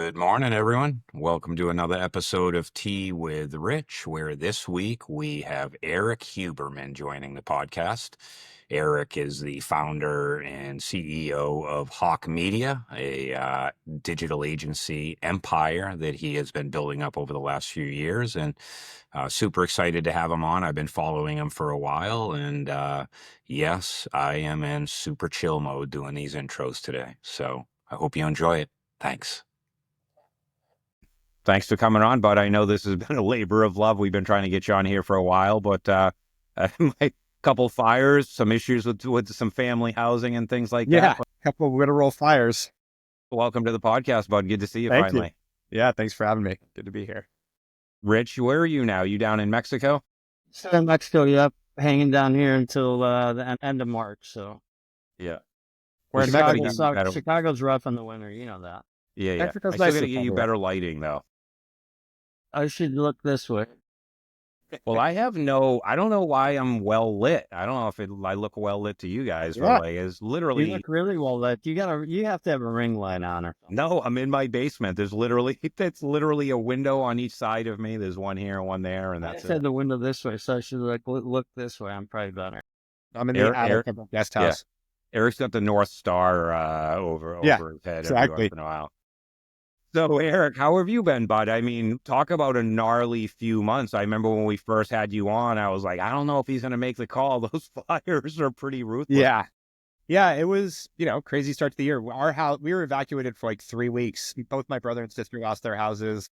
Good morning, everyone. Welcome to another episode of Tea with Rich, where this week we have Erik Huberman joining the podcast. Erik is the founder and CEO of Hawke Media, a digital agency empire that he has been building up over the last few years, and super excited to have him on. I've been following him for a while, and yes, I am in super chill mode doing these intros today. So I hope you enjoy it. Thanks. Thanks for coming on, bud. I know this has been a labor of love. We've been trying to get you on here for a while, but my couple fires, some issues with some family housing and things like that. A couple of literal fires. Welcome to the podcast, bud. Good to see you Thank finally. you. Yeah, thanks for having me. Good to be here. Rich, where are you now? You down in Mexico? So in Mexico, yep, hanging down here until the end of March. So Yeah. Where in Mexico? Chicago's rough in the winter. You know that. Yeah. Mexico's I still nice got to this get you summer. better lighting, though. I should look this way. Well, I don't know why I'm well lit. I don't know if I look well lit to you guys, Yeah. but like, it's literally. You look really well lit. You have to have a ring light on or something. No, I'm in my basement. It's literally a window on each side of me. There's one here and one there, and I that's just had it. the window this way, so I should look this way. I'm probably better. I'm in the attic of a guest house. Erik's got the North Star over his head every exactly. once in a while. So, Erik, how have you been, bud? I mean, talk about a gnarly few months. I remember when we first had you on, I was like, I don't know if he's going to make the call. Those fires are pretty ruthless. Yeah, it was, crazy start to the year. Our house, we were evacuated for like 3 weeks. Both my brother and sister lost their houses.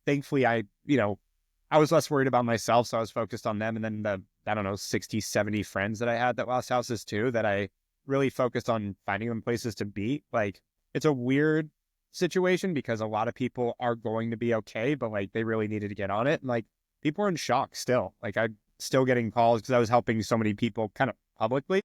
Thankfully, I was less worried about myself, so I was focused on them. And then the, 60, 70 friends that I had that lost houses too, that I really focused on finding them places to be. Like, it's a weird situation because a lot of people are going to be okay, but like they really needed to get on it. And like people are in shock still. Like I'm still getting calls because I was helping so many people kind of publicly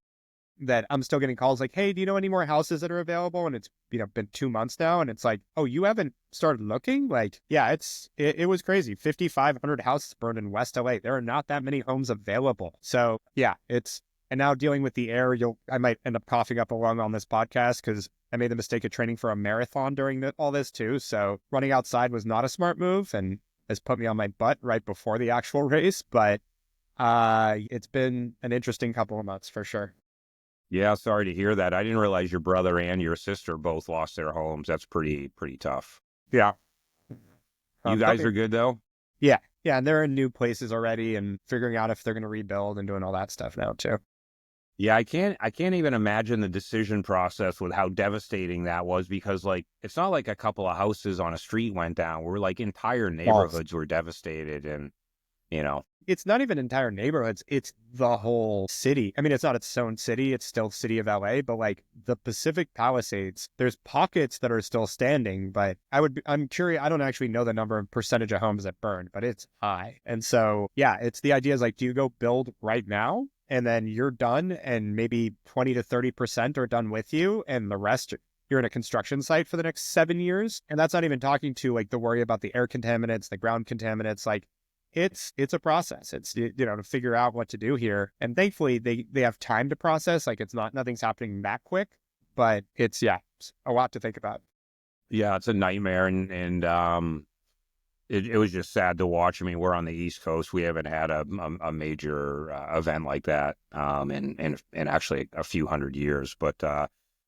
that I'm still getting calls like, hey, do you know any more houses that are available? And it's, been 2 months now. And it's like, oh, you haven't started looking? Like, yeah, it was crazy. 5,500 houses burned in West LA. There are not that many homes available. So yeah, and now dealing with the air, I might end up coughing up a lung on this podcast because I made the mistake of training for a marathon during all this too. So running outside was not a smart move and has put me on my butt right before the actual race. But it's been an interesting couple of months for sure. Yeah, sorry to hear that. I didn't realize your brother and your sister both lost their homes. That's pretty tough. Yeah. You guys are good though? Yeah. Yeah. And they're in new places already and figuring out if they're going to rebuild and doing all that stuff now too. Yeah, I can't even imagine the decision process with how devastating that was because like it's not like a couple of houses on a street went down. We're like entire neighborhoods were devastated and it's not even entire neighborhoods, it's the whole city. I mean, it's not its own city, it's still city of LA, but like the Pacific Palisades, there's pockets that are still standing, but I'm curious, I don't actually know the number of percentage of homes that burned, but it's high. And so, yeah, it's the idea is like, do you go build right now? And then you're done and maybe 20 to 30% are done with you. And the rest, you're in a construction site for the next 7 years. And that's not even talking to like the worry about the air contaminants, the ground contaminants. Like it's a process. It's, to figure out what to do here. And thankfully they have time to process. Like nothing's happening that quick, but it's a lot to think about. Yeah, it's a nightmare. And it was just sad to watch. I mean, we're on the East Coast. We haven't had a major event like that in actually a few hundred years. But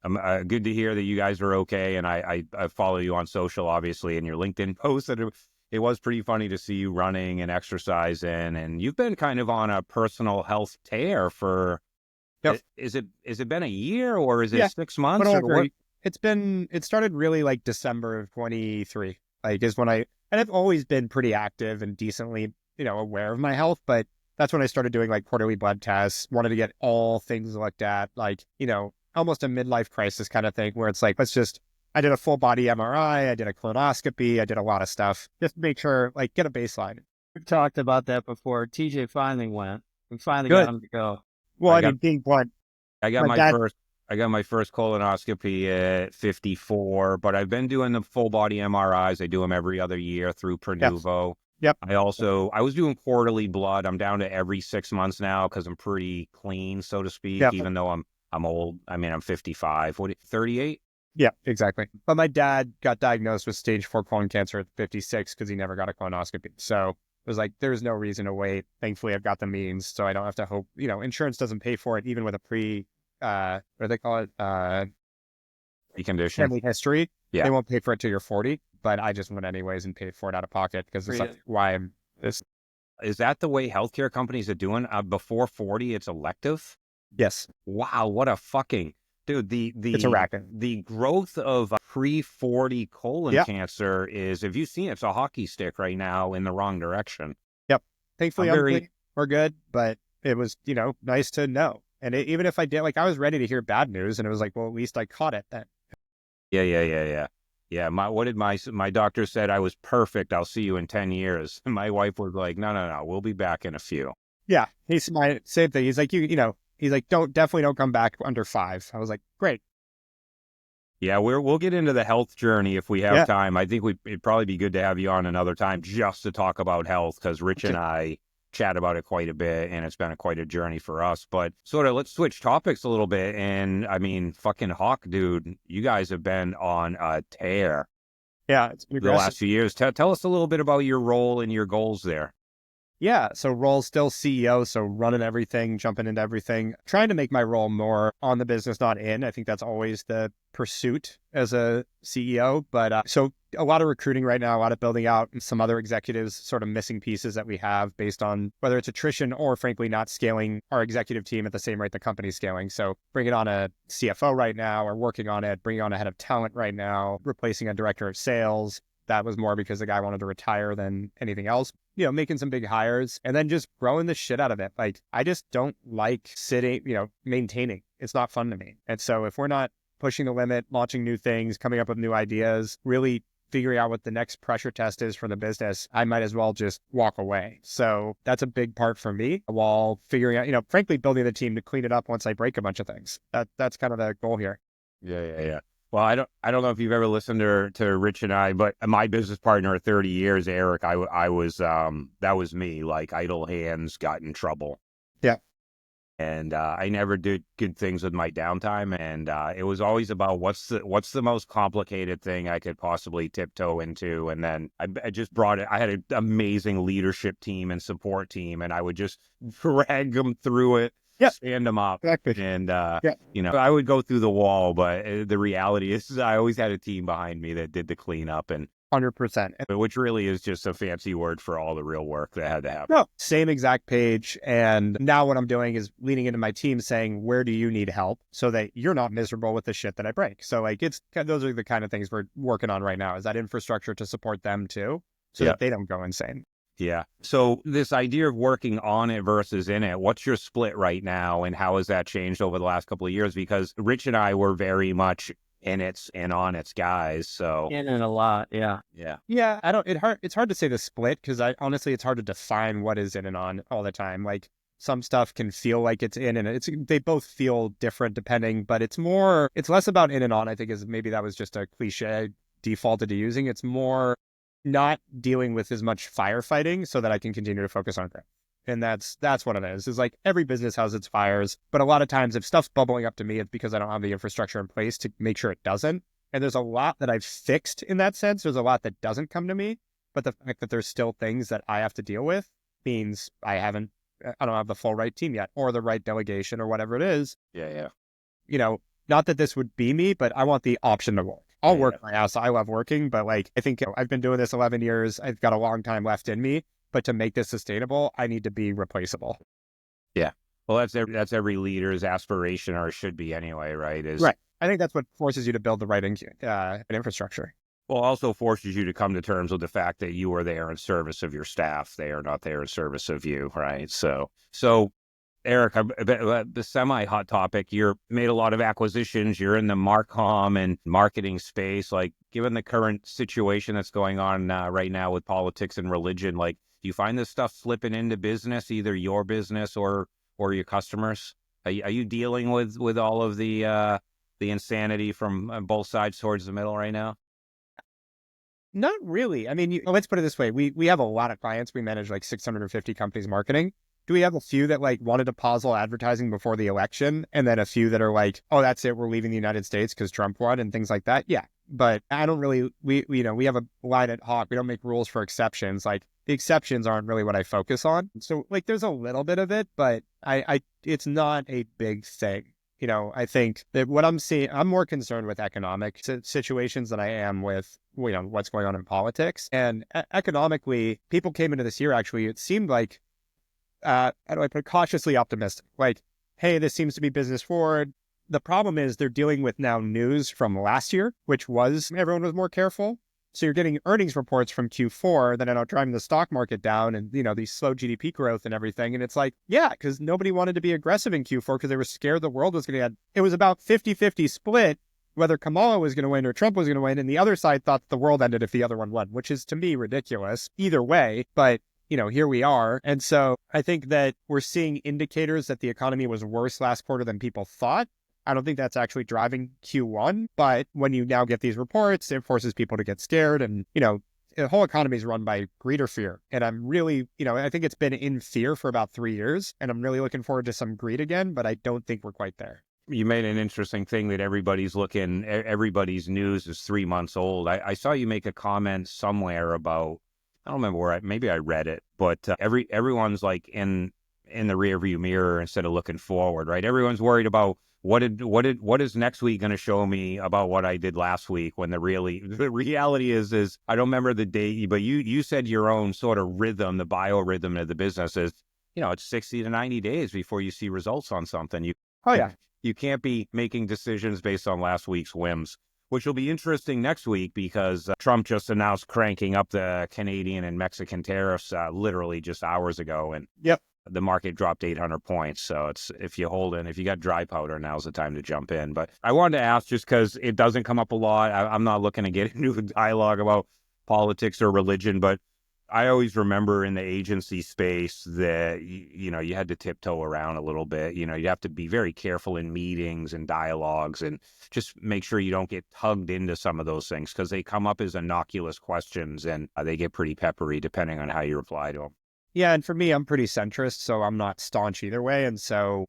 I'm good to hear that you guys are okay. And I follow you on social, obviously, and your LinkedIn post. And it was pretty funny to see you running and exercising. And you've been kind of on a personal health tear for. Yep. Is it been a year or is it 6 months? It started really like December of 23. Like is when I've always been pretty active and decently, aware of my health, but that's when I started doing like quarterly blood tests, wanted to get all things looked at, like, almost a midlife crisis kind of thing where it's like, I did a full body MRI, I did a colonoscopy, I did a lot of stuff, just to make sure, like get a baseline. We've talked about that before. TJ finally went. We finally got him to go. Well, being blunt, I got my first colonoscopy at 54, but I've been doing the full body MRIs. I do them every other year through Pronuvo. Yep. I was doing quarterly blood. I'm down to every 6 months now because I'm pretty clean, so to speak, even though I'm old. I mean, I'm 55. 38? Yeah, exactly. But my dad got diagnosed with stage 4 colon cancer at 56 because he never got a colonoscopy. So it was like, there's no reason to wait. Thankfully, I've got the means, so I don't have to hope, insurance doesn't pay for it, even with a what do they call it? Condition. Family history. Yeah. They won't pay for it till you're 40, but I just went anyways and paid for it out of pocket because it's like why I'm this. Is that the way healthcare companies are doing? Before 40, it's elective? Yes, Wow, what a fucking dude. it's a racket. The growth of pre-40 colon Yep. cancer is, if you've seen it, it's a hockey stick right now in the wrong direction. Yep. Thankfully, I'm very we're good, but it was, nice to know. And even if I did, like, I was ready to hear bad news, and it was like, well, at least I caught it then. Yeah. What did my doctor said? I was perfect. I'll see you in 10 years. And my wife was like, no. We'll be back in a few. Yeah. He's my same thing. He's like, he's like, definitely don't come back under 5. I was like, great. Yeah, we'll get into the health journey if we have time. I think it'd probably be good to have you on another time just to talk about health, because Rich and I chat about it quite a bit, and it's been quite a journey for us. But sort of let's switch topics a little bit. And I mean, fucking Hawke, dude, you guys have been on a tear. Yeah, it's the last few years. Tell us a little bit about your role and your goals there. Yeah, so role still CEO, so running everything, jumping into everything, trying to make my role more on the business, not in. I think that's always the pursuit as a CEO. But so a lot of recruiting right now, a lot of building out some other executives, sort of missing pieces that we have based on whether it's attrition or frankly not scaling our executive team at the same rate the company's scaling. So bringing on a CFO right now, or working on it, bringing on a head of talent right now, replacing a director of sales. That was more because the guy wanted to retire than anything else. Making some big hires and then just growing the shit out of it. Like, I just don't like sitting, maintaining. It's not fun to me. And so if we're not pushing the limit, launching new things, coming up with new ideas, really figuring out what the next pressure test is for the business, I might as well just walk away. So that's a big part for me, while figuring out, frankly, building the team to clean it up once I break a bunch of things. That's kind of the goal here. Yeah. Well, I don't know if you've ever listened to Rich and I, but my business partner of 30 years, Erik, I was that was me. Like, idle hands got in trouble. Yeah. And I never did good things with my downtime, and it was always about what's the most complicated thing I could possibly tiptoe into. And then I just brought it. I had an amazing leadership team and support team, and I would just drag them through it. Stand them up. Exactly. And, I would go through the wall, but the reality is I always had a team behind me that did the cleanup, and 100%. which really is just a fancy word for all the real work that had to happen. No, same exact page. And now what I'm doing is leaning into my team saying, where do you need help so that you're not miserable with the shit that I break? So like, those are the kind of things we're working on right now, is that infrastructure to support them too, so that they don't go insane. Yeah. So this idea of working on it versus in it, what's your split right now, and how has that changed over the last couple of years? Because Rich and I were very much in it and on its guys. So In it a lot. Yeah. Yeah. It's hard to say the split, because honestly, it's hard to define what is in and on all the time. Like, some stuff can feel like it's in, and they both feel different depending, but it's less about in and on, I think, is maybe that was just a cliche I defaulted to using. It's more not dealing with as much firefighting so that I can continue to focus on growth. And that's what it is. It's like, every business has its fires, but a lot of times if stuff's bubbling up to me, it's because I don't have the infrastructure in place to make sure it doesn't. And there's a lot that I've fixed in that sense. There's a lot that doesn't come to me, but the fact that there's still things that I have to deal with means I don't have the full right team yet, or the right delegation, or whatever it is. Yeah. Not that this would be me, but I want the option to work. I'll work my ass. I love working, but like, I think I've been doing this 11 years. I've got a long time left in me, but to make this sustainable, I need to be replaceable. Yeah. Well, that's every leader's aspiration, or should be anyway, right? Right. I think that's what forces you to build the right infrastructure. Well, also forces you to come to terms with the fact that you are there in service of your staff. They are not there in service of you, right? So Erik, the semi-hot topic, you're made a lot of acquisitions. You're in the Marcom and marketing space. Like, given the current situation that's going on right now with politics and religion, like, do you find this stuff slipping into business, either your business or your customers? Are you dealing with all of the insanity from both sides towards the middle right now? Not really. I mean, let's put it this way. We have a lot of clients. We manage like 650 companies marketing. do we have a few that like wanted to pause all advertising before the election? And then a few that are like, oh, that's it. We're leaving the United States because Trump won and things like that. Yeah. But I don't really, we have a line at Hawke. We don't make rules for exceptions. Like the exceptions aren't really what I focus on. So like there's a little bit of it, but it's not a big thing. I think that what I'm seeing, I'm more concerned with economic situations than I am with, what's going on in politics. And economically, people came into this year, actually, it seemed like, how do I put it, cautiously optimistic. Like, hey, this seems to be business forward. The problem is they're dealing with now news from last year, which was everyone was more careful. So you're getting earnings reports from Q4 that are driving the stock market down and, these slow GDP growth and everything. And it's like, yeah, because nobody wanted to be aggressive in Q4 because they were scared the world was going to get, it was about 50-50 split, whether Kamala was going to win or Trump was going to win. And the other side thought the world ended if the other one won, which is to me ridiculous either way. But here we are. And so I think that we're seeing indicators that the economy was worse last quarter than people thought. I don't think that's actually driving Q1, but when you now get these reports, it forces people to get scared. And, the whole economy is run by greed or fear. And I'm really, I think it's been in fear for about 3 years. And I'm really looking forward to some greed again, but I don't think we're quite there. You made an interesting thing that everybody's news is 3 months old. I saw you make a comment somewhere about, I don't remember where, maybe I read it, but everyone's like in the rearview mirror instead of looking forward, right? Everyone's worried about what is next week going to show me about what I did last week, when the reality is I don't remember the date, but you said your own sort of rhythm, the biorhythm of the business is, it's 60 to 90 days before you see results on something. You can't be making decisions based on last week's whims, which will be interesting next week because Trump just announced cranking up the Canadian and Mexican tariffs literally just hours ago. And yep, the market dropped 800 points. So if you got dry powder, now's the time to jump in. But I wanted to ask, just because it doesn't come up a lot, I'm not looking to get into a dialogue about politics or religion, but I always remember in the agency space that, you had to tiptoe around a little bit. You have to be very careful in meetings and dialogues and just make sure you don't get tugged into some of those things because they come up as innocuous questions and they get pretty peppery depending on how you reply to them. Yeah, and for me, I'm pretty centrist, so I'm not staunch either way. And so,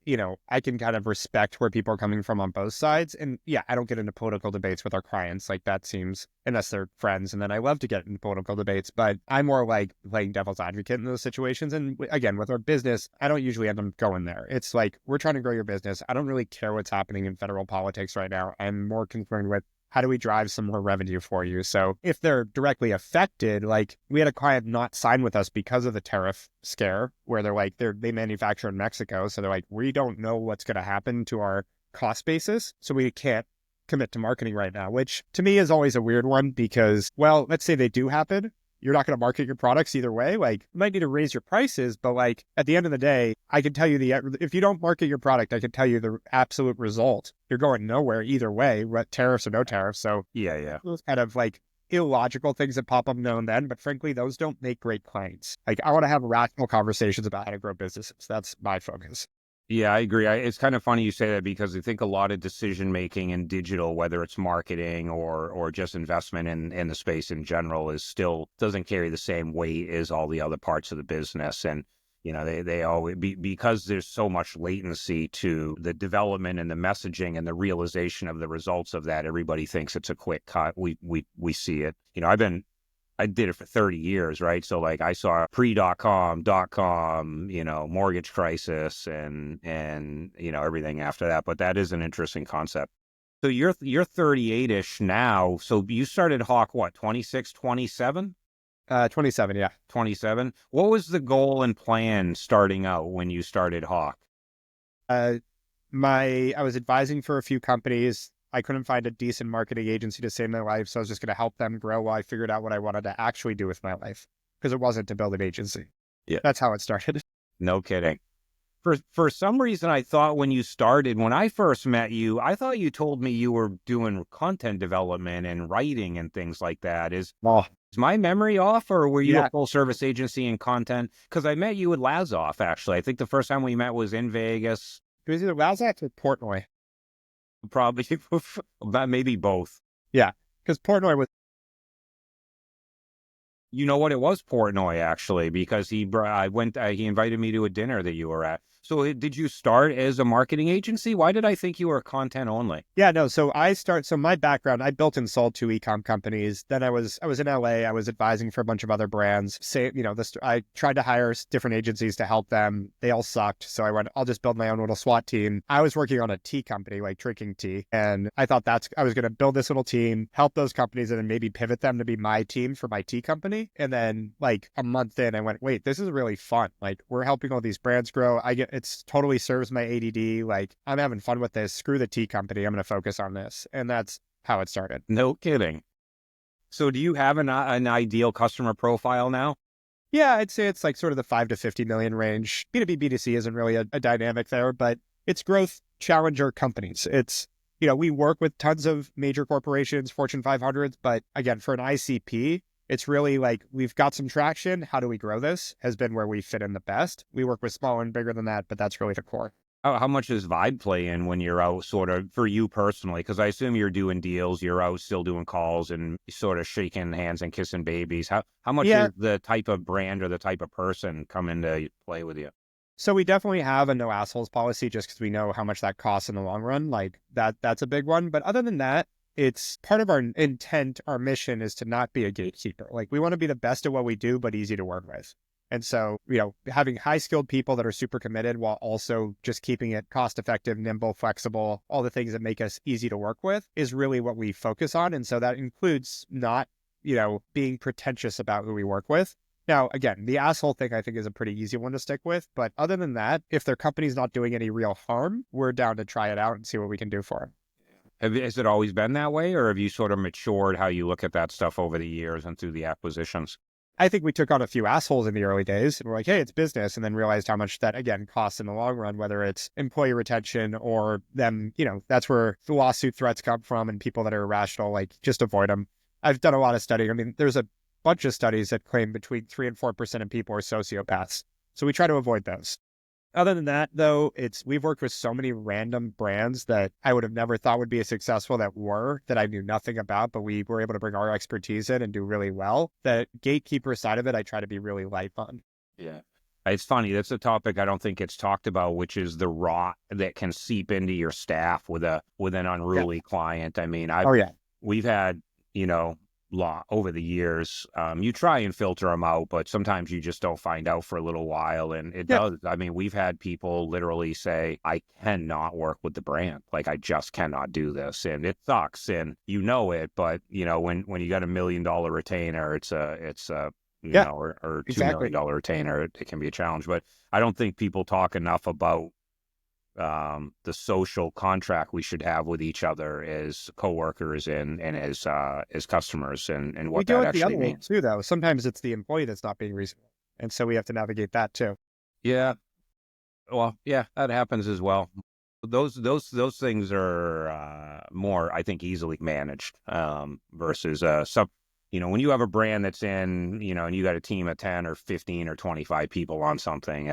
I can kind of respect where people are coming from on both sides. And yeah, I don't get into political debates with our clients. Like that seems, unless they're friends. And then I love to get into political debates, but I'm more like playing devil's advocate in those situations. And again, with our business, I don't usually end up going there. It's like, we're trying to grow your business. I don't really care what's happening in federal politics right now. I'm more concerned with, how do we drive some more revenue for you? So if they're directly affected, like we had a client not sign with us because of the tariff scare, where they're like, they manufacture in Mexico. So they're like, we don't know what's going to happen to our cost basis. So we can't commit to marketing right now, which to me is always a weird one because, well, let's say they do happen. You're not going to market your products either way. Like you might need to raise your prices, but like at the end of the day, I can tell you if you don't market your product, I can tell you the absolute result. You're going nowhere either way, tariffs or no tariffs. So yeah, those kind of like illogical things that pop up now and then, but frankly, those don't make great clients. Like I want to have rational conversations about how to grow businesses. That's my focus. Yeah, I agree. It's kind of funny you say that because I think a lot of decision making in digital, whether it's marketing or just investment in the space in general, is still doesn't carry the same weight as all the other parts of the business. And they always because there's so much latency to the development and the messaging and the realization of the results of that. Everybody thinks it's a quick cut. We see it. I did it for 30 years, right? So like I saw pre.com, .com, mortgage crisis and everything after that. But that is an interesting concept. So you're 38-ish now. So you started Hawke, what, 26, 27? 27, yeah. 27. What was the goal and plan starting out when you started Hawke? I was advising for a few companies. I couldn't find a decent marketing agency to save my life, so I was just going to help them grow while I figured out what I wanted to actually do with my life, because it wasn't to build an agency. Yeah, that's how it started. No kidding. For some reason, I thought when I first met you, I thought you told me you were doing content development and writing and things like that. Is my memory off, or were you a full service agency in content? Because I met you at Lazoff, actually. I think the first time we met was in Vegas. It was either Lazoff or Portnoy. Probably, maybe both. Yeah, because Portnoy was... You know what? It was Portnoy actually, because he invited me to a dinner that you were at. So did you start as a marketing agency? Why did I think you were content only? Yeah, no. So my background, I built and sold two e-com companies. Then I was in LA. I was advising for a bunch of other brands. I tried to hire different agencies to help them. They all sucked. So I went, I'll just build my own little SWAT team. I was working on a tea company, like drinking tea. And I thought I was going to build this little team, help those companies, and then maybe pivot them to be my team for my tea company. And then like a month in, I went, wait, this is really fun. Like we're helping all these brands grow. It's totally serves my ADD. Like I'm having fun with this. Screw the tea company. I'm going to focus on this. And that's how it started. No kidding. So do you have an ideal customer profile now? Yeah, I'd say it's like sort of the 5 to 50 million range. B2B, B2C isn't really a dynamic there, but it's growth challenger companies. It's, we work with tons of major corporations, Fortune 500s, but again, for an ICP, it's really like we've got some traction. How do we grow this has been where we fit in the best. We work with smaller and bigger than that, but that's really the core. How much does vibe play in when you're out, sort of, for you personally? Because I assume you're doing deals, you're out still doing calls and sort of shaking hands and kissing babies. How much Yeah. is the type of brand or the type of person come into play with you? So we definitely have a no assholes policy just because we know how much that costs in the long run. Like that's a big one. But other than that, it's part of our intent. Our mission is to not be a gatekeeper. Like we want to be the best at what we do, but easy to work with. And so, having high skilled people that are super committed while also just keeping it cost effective, nimble, flexible, all the things that make us easy to work with is really what we focus on. And so that includes not, being pretentious about who we work with. Now, again, the asshole thing I think is a pretty easy one to stick with. But other than that, if their company's not doing any real harm, we're down to try it out and see what we can do for them. Has it always been that way, or have you sort of matured how you look at that stuff over the years and through the acquisitions? I think we took on a few assholes in the early days and we're like, hey, it's business. And then realized how much that, again, costs in the long run, whether it's employee retention or them, that's where the lawsuit threats come from and people that are irrational, like just avoid them. I've done a lot of studying. I mean, there's a bunch of studies that claim between 3 and 4% of people are sociopaths. So we try to avoid those. Other than that, though, we've worked with so many random brands that I would have never thought would be as successful that I knew nothing about, but we were able to bring our expertise in and do really well. The gatekeeper side of it, I try to be really light on. Yeah. It's funny. That's a topic I don't think it's talked about, which is the rot that can seep into your staff with an unruly client. I mean, we've had, over the years, you try and filter them out, but sometimes you just don't find out for a little while. And it does. I mean, we've had people literally say, I cannot work with the brand. Like, I just cannot do this. And it sucks. And it, but when you got $1 million retainer, or $2 million retainer, it can be a challenge. But I don't think people talk enough about the social contract we should have with each other as coworkers and as customers and what that actually means too, though. Sometimes it's the employee that's not being reasonable, and so we have to navigate that too. Yeah, well, yeah, that happens as well. Those things are more, I think, easily managed versus when you have a brand that's in, and you got a team of 10 or 15 or 25 people on something,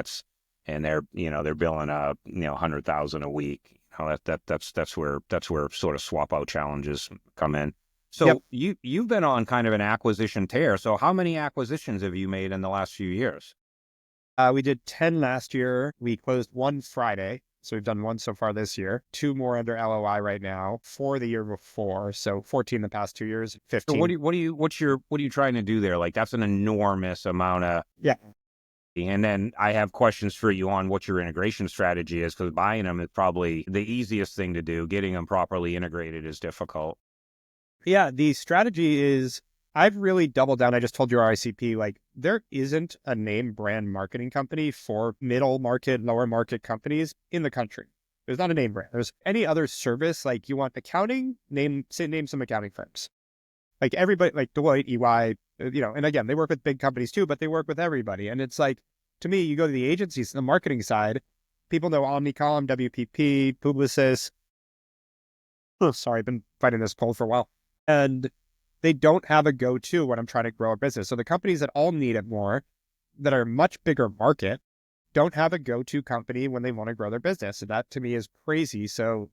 and they're billing $100,000 a week. That's where sort of swap out challenges come in. So you've been on kind of an acquisition tear. So how many acquisitions have you made in the last few years? We did 10 last year. We closed one Friday. So we've done one so far this year, 2 more under LOI right now, 4 the year before. So 14 the past 2 years, 15. So what are you trying to do there? Like, that's an enormous amount of. Yeah. And then I have questions for you on what your integration strategy is, because buying them is probably the easiest thing to do. Getting them properly integrated is difficult. Yeah, the strategy is I've really doubled down. I just told you our ICP, like there isn't a name brand marketing company for middle market, lower market companies in the country. There's not a name brand. There's any other service, like you want accounting, name some accounting firms. Like everybody, like Deloitte, EY, and again, they work with big companies too, but they work with everybody. And it's like, to me, you go to the agencies, the marketing side, people know Omnicom, WPP, Publicis. Oh, sorry, I've been fighting this cold for a while. And they don't have a go-to when I'm trying to grow a business. So the companies that all need it more, that are much bigger market, don't have a go-to company when they want to grow their business. And that to me is crazy. So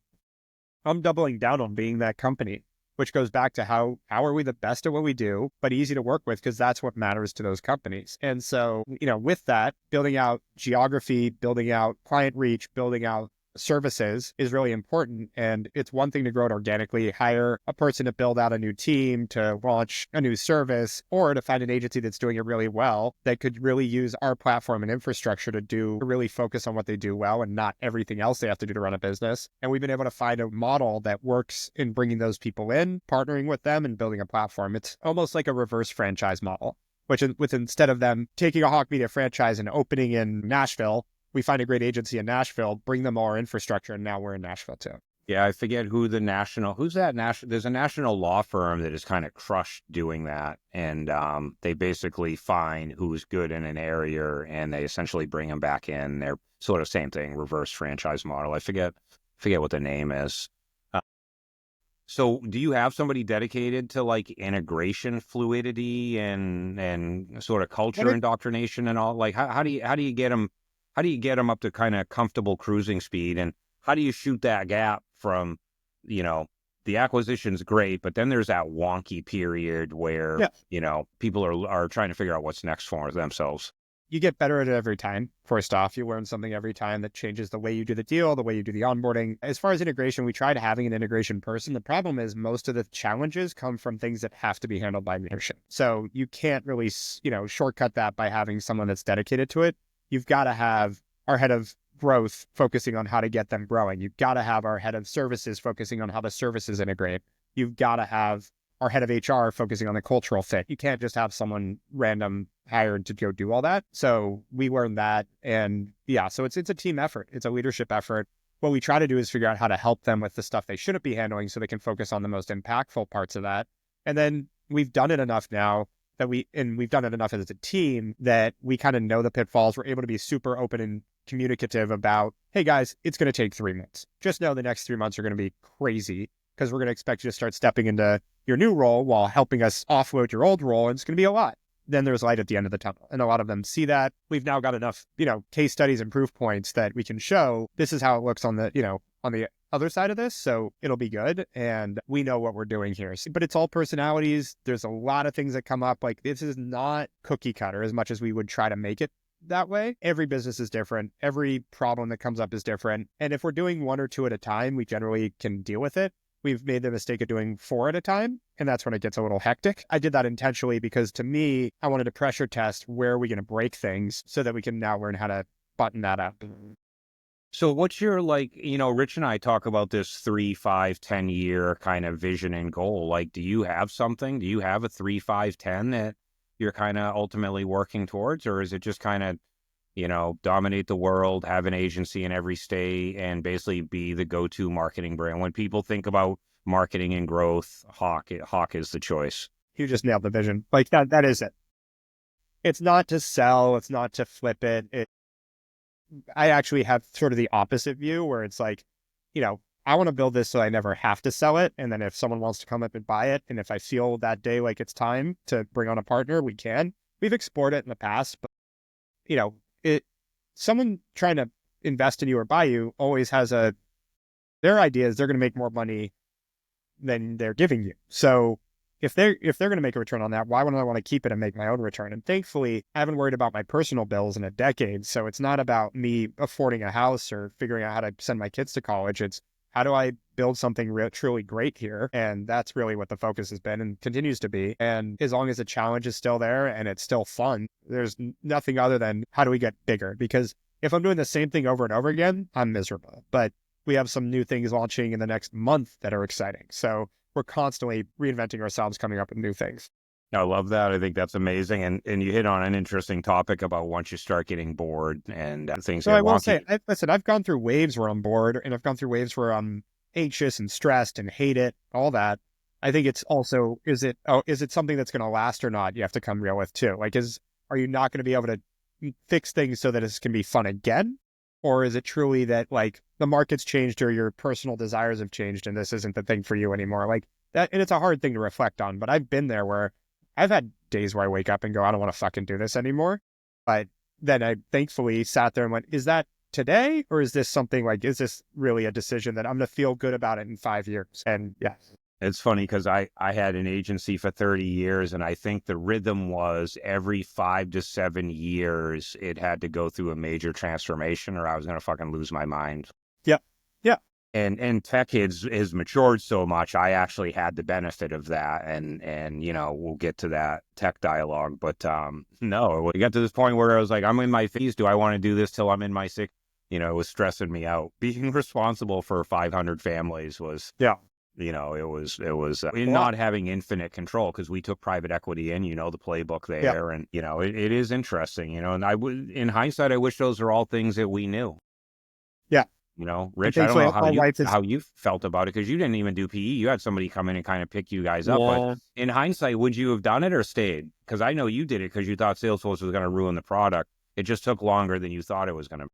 I'm doubling down on being that company. which goes back to how are we the best at what we do, but easy to work with, because that's what matters to those companies. And so, with that, building out geography, building out client reach, building out services is really important. And it's one thing to grow it organically, hire a person to build out a new team, to launch a new service, or to find an agency that's doing it really well that could really use our platform and infrastructure to really focus on what they do well and not everything else they have to do to run a business. And we've been able to find a model that works in bringing those people in, partnering with them, and building a platform. It's almost like a reverse franchise model, which with instead of them taking a Hawke Media franchise and opening in Nashville, we find a great agency in Nashville, bring them all our infrastructure, and now we're in Nashville too. Yeah, I forget who's that national, there's a national law firm that is kind of crushed doing that. And they basically find who's good in an area and they essentially bring them back in. They're sort of same thing, reverse franchise model. I forget what the name is. So do you have somebody dedicated to like integration fluidity and sort of culture indoctrination and all? Like how do you get them? How do you get them up to kind of comfortable cruising speed? And how do you shoot that gap from, the acquisition's great, but then there's that wonky period where, people are trying to figure out what's next for themselves. You get better at it every time. First off, you learn something every time that changes the way you do the deal, the way you do the onboarding. As far as integration, we tried having an integration person. The problem is most of the challenges come from things that have to be handled by leadership. So you can't really, shortcut that by having someone that's dedicated to it. You've got to have our head of growth focusing on how to get them growing. You've got to have our head of services focusing on how the services integrate. You've got to have our head of HR focusing on the cultural fit. You can't just have someone random hired to go do all that. So we learned that. And so it's a team effort. It's a leadership effort. What we try to do is figure out how to help them with the stuff they shouldn't be handling so they can focus on the most impactful parts of that. And then we've done it enough now that we've done it enough as a team that we kind of know the pitfalls. We're able to be super open and communicative about, hey guys, it's going to take 3 months. Just know the next 3 months are going to be crazy because we're going to expect you to start stepping into your new role while helping us offload your old role. And it's going to be a lot. Then there's light at the end of the tunnel. And a lot of them see that. We've now got enough, case studies and proof points that we can show this is how it looks on the other side of this. So it'll be good. And we know what we're doing here. But it's all personalities. There's a lot of things that come up. Like this is not cookie cutter as much as we would try to make it that way. Every business is different. Every problem that comes up is different. And if we're doing 1 or 2 at a time, we generally can deal with it. We've made the mistake of doing 4 at a time, and that's when it gets a little hectic. I did that intentionally because to me, I wanted to pressure test where are we going to break things so that we can now learn how to button that up. So what's your, Rich and I talk about this 3, 5, 10-year kind of vision and goal. Like, do you have something? Do you have a 3, 5, 10 that you're kind of ultimately working towards? Or is it just kind of, dominate the world, have an agency in every state, and basically be the go-to marketing brand? When people think about marketing and growth, Hawke is the choice. You just nailed the vision. Like that is it. It's not to sell. It's not to flip it. I actually have sort of the opposite view where it's like, I want to build this so I never have to sell it. And then if someone wants to come up and buy it, and if I feel that day like it's time to bring on a partner, we can. We've explored it in the past, but someone trying to invest in you or buy you always has their idea is they're going to make more money than they're giving you. So if they're going to make a return on that, why wouldn't I want to keep it and make my own return? And thankfully, I haven't worried about my personal bills in a decade. So it's not about me affording a house or figuring out how to send my kids to college. It's how do I build something truly great here? And that's really what the focus has been and continues to be. And as long as the challenge is still there and it's still fun, there's nothing other than how do we get bigger? Because if I'm doing the same thing over and over again, I'm miserable. But we have some new things launching in the next month that are exciting. So we're constantly reinventing ourselves, coming up with new things. I love that. I think that's amazing. And you hit on an interesting topic about once you start getting bored and things. So I will say, I've gone through waves where I'm bored and I've gone through waves where I'm anxious and stressed and hate it, all that. I think it's also, is it something that's going to last or not? You have to come real with too. Like, are you not going to be able to fix things so that it can be fun again? Or is it truly that like the market's changed or your personal desires have changed and this isn't the thing for you anymore? Like that, and it's a hard thing to reflect on, but I've been there where I've had days where I wake up and go, I don't want to fucking do this anymore. But then I thankfully sat there and went, is that today? Or is this something like, is this really a decision that I'm going to feel good about it in 5 years? And yeah. It's funny because I had an agency for 30 years, and I think the rhythm was every 5 to 7 years, it had to go through a major transformation or I was going to fucking lose my mind. Yeah. Yeah. And tech has matured so much. I actually had the benefit of that. And, we'll get to that tech dialogue, but, no, we got to this point where I was like, I'm in my 50s. Do I want to do this till I'm in my 60s? It was stressing me out. Being responsible for 500 families was, Yeah. it was not having infinite control because we took private equity in, the playbook there. And, it is interesting, and in hindsight, I wish those are all things that we knew. Yeah. Rich, I don't know how you felt about it because you didn't even do PE. You had somebody come in and kind of pick you guys up. Yeah. But in hindsight, would you have done it or stayed? Because I know you did it because you thought Salesforce was going to ruin the product. It just took longer than you thought it was going to.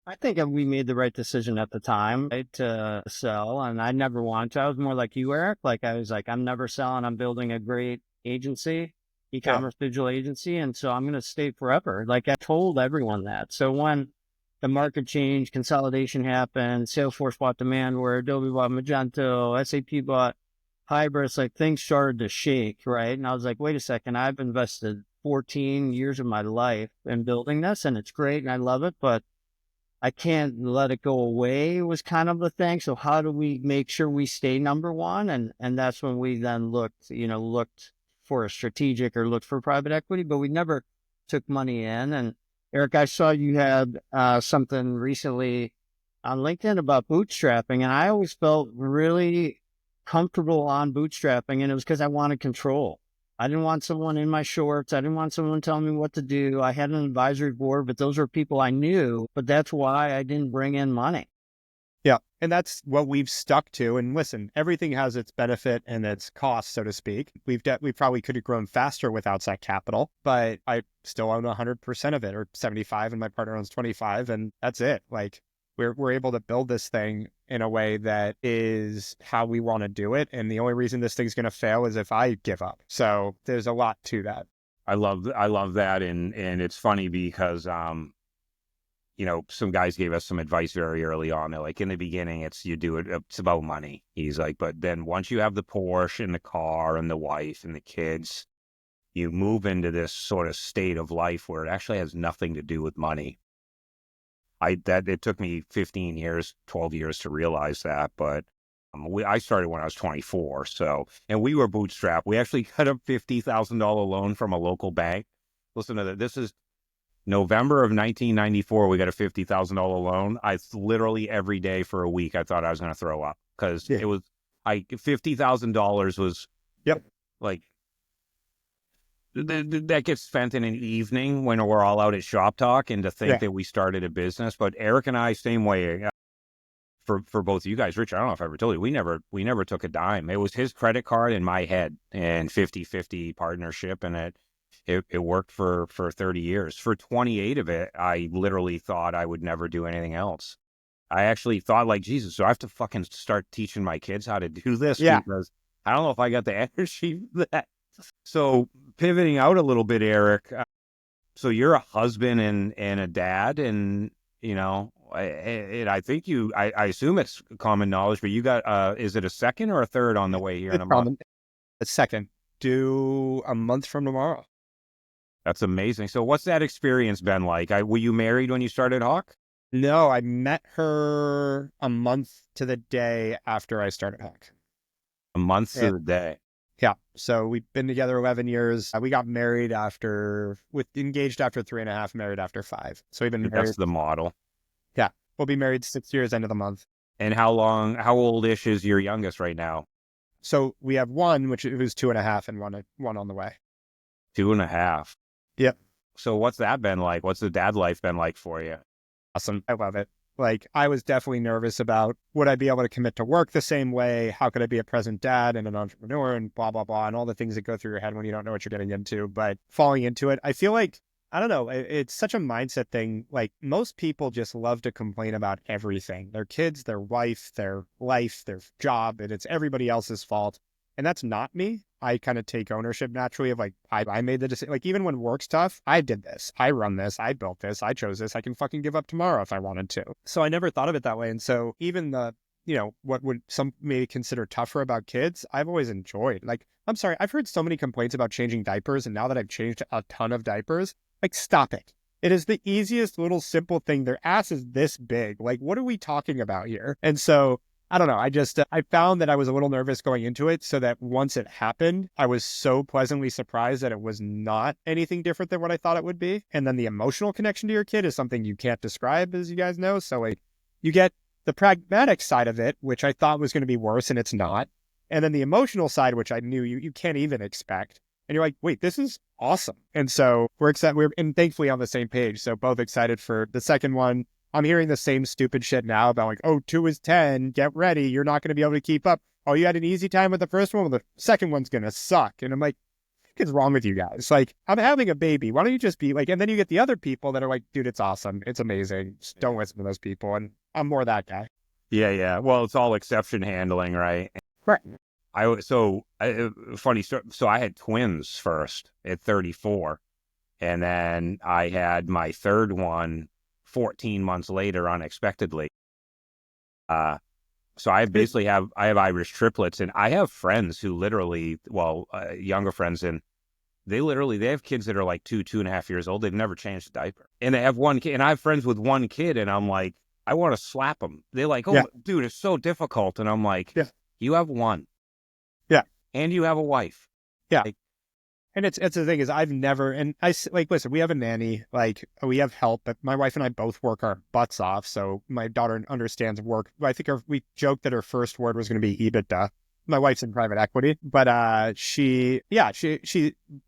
I think we made the right decision at the time, right, to sell, and I never wanted to. I was more like you, Eric. Like I was like, I'm never selling. I'm building a great agency, e-commerce digital agency, and so I'm going to stay forever. Like I told everyone that. So when the market changed, consolidation happened, Salesforce bought Demandware, Adobe bought Magento, SAP bought Hybris, like things started to shake, right? And I was like, wait a second, I've invested 14 years of my life in building this, and it's great, and I love it, but I can't let it go away was kind of the thing. So how do we make sure we stay number one? And that's when we then looked for a strategic or looked for private equity, but we never took money in. And Eric, I saw you had something recently on LinkedIn about bootstrapping, and I always felt really comfortable on bootstrapping, and it was because I wanted control. I didn't want someone in my shorts. I didn't want someone telling me what to do. I had an advisory board, but those are people I knew, but that's why I didn't bring in money. Yeah. And that's what we've stuck to. And listen, everything has its benefit and its cost, so to speak. We probably could have grown faster with outside capital, but I still own 100% of it, or 75, and my partner owns 25, and that's it. Like we're able to build this thing in a way that is how we want to do it. And the only reason this thing's going to fail is if I give up. So there's a lot to that. I love that. And it's funny because, some guys gave us some advice very early on. They're like, in the beginning, it's about money. He's like, but then once you have the Porsche and the car and the wife and the kids, you move into this sort of state of life where it actually has nothing to do with money. It took me 15 years, 12 years to realize that, but I started when I was 24. So, and we were bootstrapped. We actually got a $50,000 loan from a local bank. Listen to that. This is November of 1994. We got a $50,000 loan. I literally every day for a week, I thought I was going to throw up because it was $50,000 was like that gets spent in an evening when we're all out at Shop Talk, and to think that we started a business. But Eric and I, same way. For both of you guys, Rich, I don't know if I ever told you, we never took a dime. It was his credit card in my head and 50-50 partnership, and it worked for 30 years. For 28 of it, I literally thought I would never do anything else. I actually thought, like, Jesus, so I have to fucking start teaching my kids how to do this because I don't know if I got the energy for that. So pivoting out a little bit, Eric, so you're a husband and a dad, and, I think I assume it's common knowledge, but you got, is it a second or a third on the way here in a month? A second, due a month from tomorrow. That's amazing. So what's that experience been like? Were you married when you started Hawke? No, I met her a month to the day after I started Hawke. A month to the day. Yeah. So we've been together 11 years. We got married engaged after 3.5, married after 5. So we've been married. That's the model. Yeah. We'll be married 6 years end of the month. And how old-ish is your youngest right now? So we have one, who's 2.5, and one on the way. 2.5. Yep. So what's that been like? What's the dad life been like for you? Awesome. I love it. Like, I was definitely nervous about, would I be able to commit to work the same way? How could I be a present dad and an entrepreneur and blah, blah, blah, and all the things that go through your head when you don't know what you're getting into. But falling into it, I feel like, I don't know, it's such a mindset thing. Like, most people just love to complain about everything. Their kids, their wife, their life, their job, and it's everybody else's fault. And that's not me. I kind of take ownership naturally of like, I made the decision. Like, even when work's tough, I did this. I run this. I built this. I chose this. I can fucking give up tomorrow if I wanted to. So I never thought of it that way. And so even the what would some maybe consider tougher about kids, I've always enjoyed. Like, I'm sorry, I've heard so many complaints about changing diapers, and now that I've changed a ton of diapers, like, stop it. It is the easiest little simple thing. Their ass is this big. Like, what are we talking about here? And so I don't know. I found that I was a little nervous going into it, so that once it happened, I was so pleasantly surprised that it was not anything different than what I thought it would be. And then the emotional connection to your kid is something you can't describe, as you guys know. So like, you get the pragmatic side of it, which I thought was going to be worse, and it's not. And then the emotional side, which I knew you can't even expect. And you're like, wait, this is awesome. And so we're excited. We're thankfully on the same page. So both excited for the second one. I'm hearing the same stupid shit now about like, oh, 2 is 10. Get ready. You're not going to be able to keep up. Oh, you had an easy time with the first one. Well, the second one's going to suck. And I'm like, what is wrong with you guys? Like, I'm having a baby. Why don't you just be like, and then you get the other people that are like, dude, it's awesome. It's amazing. Just don't listen to those people. And I'm more that guy. Yeah. Well, it's all exception handling, right? Right. Funny story. So I had twins first at 34, and then I had my third one 14 months later, unexpectedly. So I basically have Irish triplets, and I have friends who literally, younger friends, and they have kids that are like 2.5 years old. They've never changed a diaper, and they have one kid, and I have friends with one kid, and I'm like, I want to slap them. They're like, oh, dude, it's so difficult, and I'm like, you have one. Yeah. And you have a wife. Yeah. And it's the thing is I've never, and listen, we have a nanny, like we have help, but my wife and I both work our butts off. So my daughter understands work. I think we joked that her first word was going to be EBITDA. My wife's in private equity, but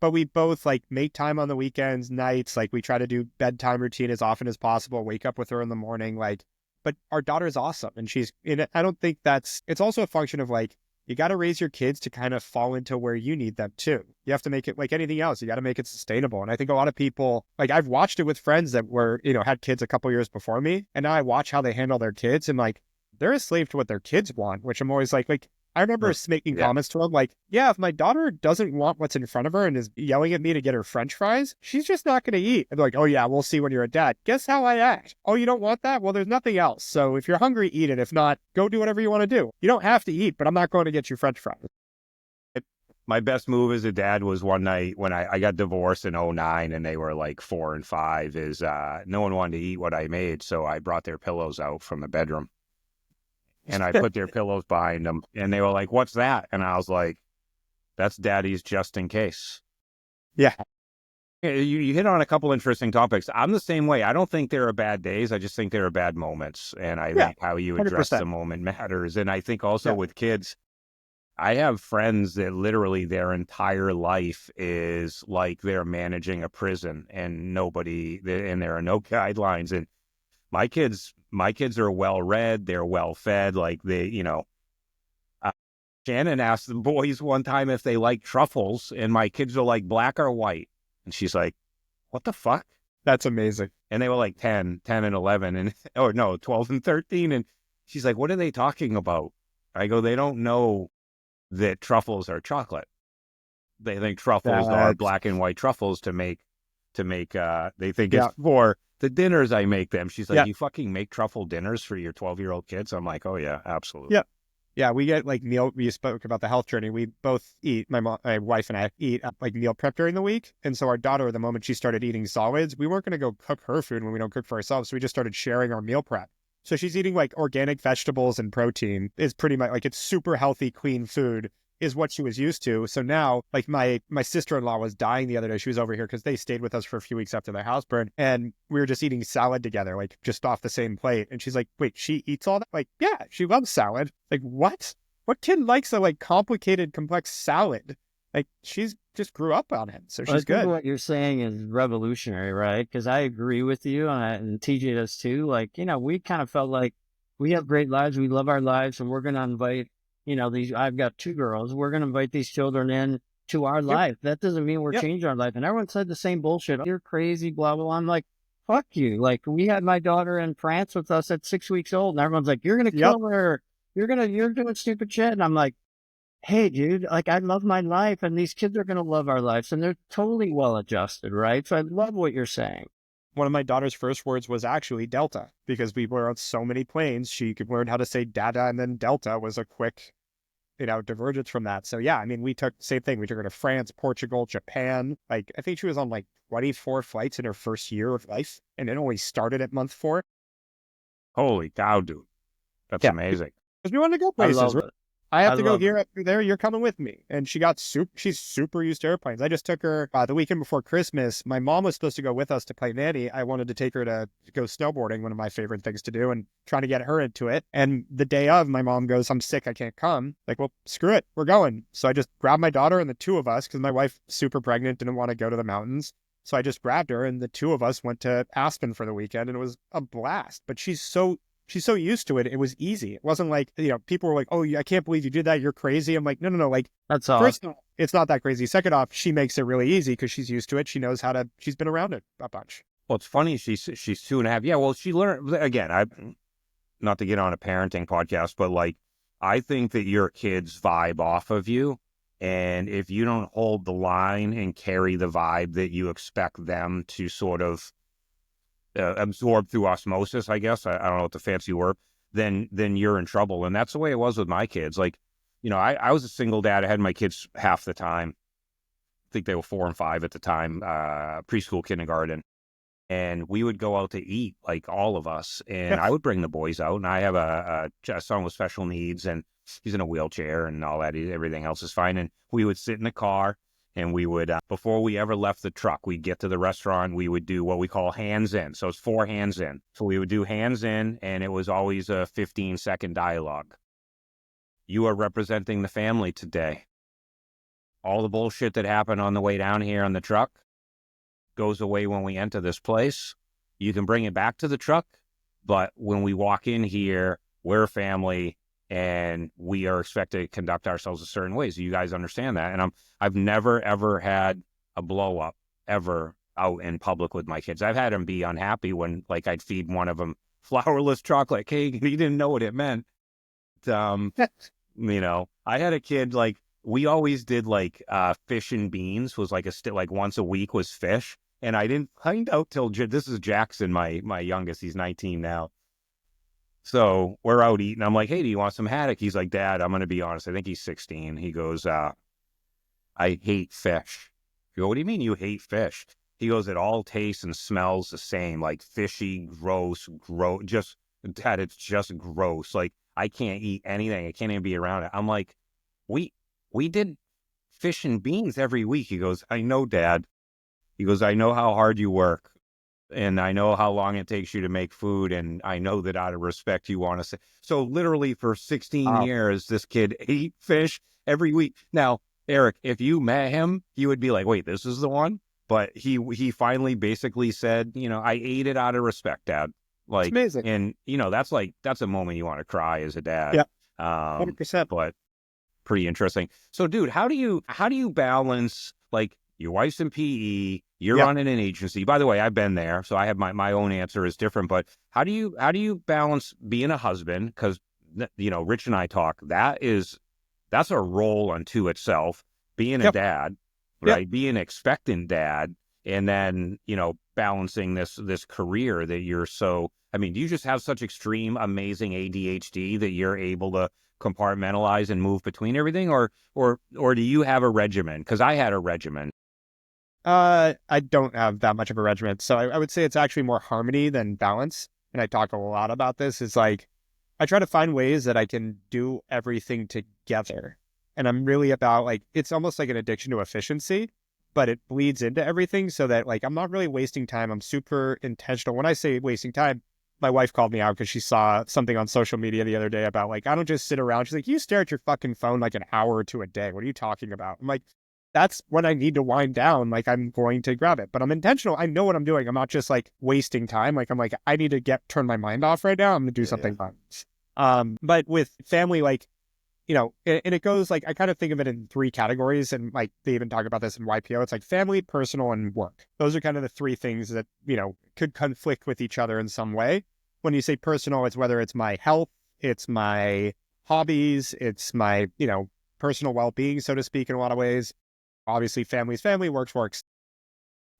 but we both like make time on the weekends, nights. Like we try to do bedtime routine as often as possible, wake up with her in the morning. Like, but our daughter's awesome. And I don't think it's also a function of like, you got to raise your kids to kind of fall into where you need them too. You have to make it like anything else. You got to make it sustainable. And I think a lot of people, like I've watched it with friends that were, had kids a couple years before me. And now I watch how they handle their kids and like, they're a slave to what their kids want, which I'm always like, I remember making comments to them like, yeah, if my daughter doesn't want what's in front of her and is yelling at me to get her French fries, she's just not going to eat. And they're like, oh yeah, we'll see when you're a dad. Guess how I act? Oh, you don't want that? Well, there's nothing else. So if you're hungry, eat it. If not, go do whatever you want to do. You don't have to eat, but I'm not going to get you French fries. My best move as a dad was one night when I got divorced in 2009 and they were like 4 and 5 is no one wanted to eat what I made. So I brought their pillows out from the bedroom. And I put their pillows behind them, and they were like, what's that? And I was like, that's daddy's just in case. Yeah. You hit on a couple interesting topics. I'm the same way. I don't think there are bad days. I just think there are bad moments. And I think how you address 100%. the moment matters. And I think also with kids, I have friends that literally their entire life is like they're managing a prison and there are no guidelines. And my kids are well read. They're well fed. Like Shannon asked the boys one time if they like truffles, and my kids are like, black or white. And she's like, what the fuck? That's amazing. And they were like 10 and 11 and, 12 and 13. And she's like, what are they talking about? I go, they don't know that truffles are chocolate. They think truffles are black and white truffles to make, they think it's for the dinners I make them. She's like, you fucking make truffle dinners for your 12-year-old kids? I'm like, oh yeah, absolutely. Yeah. Yeah, we get like we spoke about the health journey. We both eat, my wife and I eat like meal prep during the week. And so our daughter, the moment she started eating solids, we weren't going to go cook her food when we don't cook for ourselves. So we just started sharing our meal prep. So she's eating like organic vegetables and protein is pretty much like it's super healthy, clean food is what she was used to. So now like my sister-in-law was dying the other day. She was over here because they stayed with us for a few weeks after their house burned. And we were just eating salad together, like just off the same plate. And she's like, wait, she eats all that? Like, yeah, she loves salad. Like, what? What kid likes a like complicated, complex salad? Like she's just grew up on it. So she's good. What you're saying is revolutionary, right? Because I agree with you and TJ does too. Like, we kind of felt like we have great lives. We love our lives and we're going to invite I've got 2 girls. We're going to invite these children in to our life. That doesn't mean we're changing our life. And everyone said the same bullshit. You're crazy, blah, blah, blah. I'm like, fuck you. Like we had my daughter in France with us at 6 weeks old and everyone's like, you're going to kill her. You're doing stupid shit. And I'm like, hey dude, like I love my life and these kids are going to love our lives and they're totally well adjusted. Right. So I love what you're saying. one of my daughter's first words was actually Delta, because we were on so many planes. She could learn how to say Dada, and then Delta was a quick, divergence from that. So yeah, I mean, we took same thing. We took her to France, Portugal, Japan. Like, I think she was on like 24 flights in her first year of life, and it only started at month 4. Holy cow, dude. That's Yeah, amazing. because we wanted to go I places. love it. I have I to go love here, it. up there. You're coming with me. And she's super used to airplanes. I just took her the weekend before Christmas. My mom was supposed to go with us to play nanny. I wanted to take her to go snowboarding, one of my favorite things to do, and trying to get her into it. And the day of, my mom goes, "I'm sick. I can't come." Like, well, screw it. We're going. So I just grabbed my daughter and the two of us, because my wife, super pregnant, didn't want to go to the mountains. So I just grabbed her, and the two of us went to Aspen for the weekend, and it was a blast. But she's so used to it. It was easy. It wasn't like, people were like, "Oh, I can't believe you did that. You're crazy." I'm like, no, no, no. Like, That's all. first off, it's not that crazy. Second off, she makes it really easy because she's used to it. She knows she's been around it a bunch. Well, it's funny. She's 2.5. Yeah. Well, she learned again. Not to get on a parenting podcast, but like, I think that your kids vibe off of you. And if you don't hold the line and carry the vibe that you expect them to sort of absorb through osmosis, I guess, I don't know what the fancy word, then you're in trouble. And that's the way it was with my kids. Like, I was a single dad. I had my kids half the time. I think they were 4 and 5 at the time, preschool, kindergarten. And we would go out to eat, like all of us. And I would bring the boys out. And I have a son with special needs, and he's in a wheelchair and all that. Everything else is fine. And we would sit in the car, and we would, before we ever left the truck, we'd get to the restaurant. We would do what we call hands in. So it's 4 hands in. So we would do hands in, and it was always a 15-second dialogue. "You are representing the family today. All the bullshit that happened on the way down here on the truck goes away when we enter this place. You can bring it back to the truck, but when we walk in here, we're a family, and we are expected to conduct ourselves a certain way. So you guys understand that." And I've never, ever had a blow up ever out in public with my kids. I've had them be unhappy when, like, I'd feed one of them flourless chocolate cake. He didn't know what it meant. I had a kid, like, we always did like fish and beans was like like once a week was fish. And I didn't find out till this is Jackson, my youngest. He's 19 now. So we're out eating. I'm like, "Hey, do you want some haddock?" He's like, "Dad, I'm going to be honest. I think he's 16. He goes, I hate fish." I go, "What do you mean you hate fish?" He goes, "It all tastes and smells the same, like fishy, gross, just, Dad, it's just gross. Like, I can't eat anything. I can't even be around it." I'm like, we did fish and beans every week. He goes, "I know, Dad." He goes, "I know how hard you work, and I know how long it takes you to make food, and I know that out of respect you want to say." So literally for 16 years, this kid ate fish every week. Now, Erik, if you met him, he would be like, "Wait, this is the one?" But he finally basically said, "I ate it out of respect, Dad." It's Like, amazing. and that's a moment you want to cry as a dad. Yeah, 100%. But pretty interesting. So, dude, how do you balance, like, your wife's in PE, you're Yeah. running an agency? By the way, I've been there, so I have my own answer is different. But how do you balance being a husband? Because Rich and I talk. That's a role unto itself. Being a dad, right? Yep. Being an expectant dad, and then balancing this career that you're so. I mean, do you just have such extreme, amazing ADHD that you're able to compartmentalize and move between everything, or do you have a regimen? Because I had a regimen. I don't have that much of a regiment. So I would say it's actually more harmony than balance. And I talk a lot about this. It's like, I try to find ways that I can do everything together. And I'm really about, like, it's almost like an addiction to efficiency, but it bleeds into everything, so that, like, I'm not really wasting time. I'm super intentional. When I say wasting time, my wife called me out because she saw something on social media the other day about, like, I don't just sit around. She's like, "You stare at your fucking phone like an hour or two a day. What are you talking about?" I'm like, that's when I need to wind down. Like, I'm going to grab it, but I'm intentional. I know what I'm doing. I'm not just like wasting time. Like, I'm like, I need to turn my mind off right now. I'm going to do something fun. But with family, like, and it goes, like, I kind of think of it in 3 categories. And, like, they even talk about this in YPO. It's like family, personal, and work. Those are kind of the 3 things that, could conflict with each other in some way. When you say personal, it's whether it's my health, it's my hobbies, it's my, personal well-being, so to speak, in a lot of ways. Obviously, family's family, works.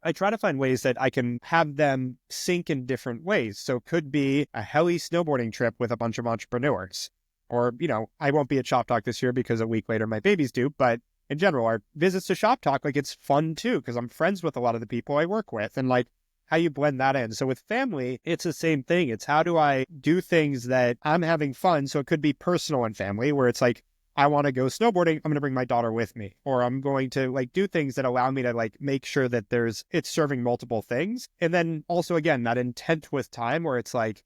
I try to find ways that I can have them sync in different ways. So it could be a heli snowboarding trip with a bunch of entrepreneurs. Or, I won't be at Shop Talk this year because a week later my baby's due. But in general, our visits to Shop Talk, like it's fun too, because I'm friends with a lot of the people I work with and like how you blend that in. So with family, it's the same thing. It's how do I do things that I'm having fun? So it could be personal and family where it's like, I want to go snowboarding. I'm going to bring my daughter with me, or I'm going to like do things that allow me to like make sure that it's serving multiple things. And then also, again, that intent with time where it's like,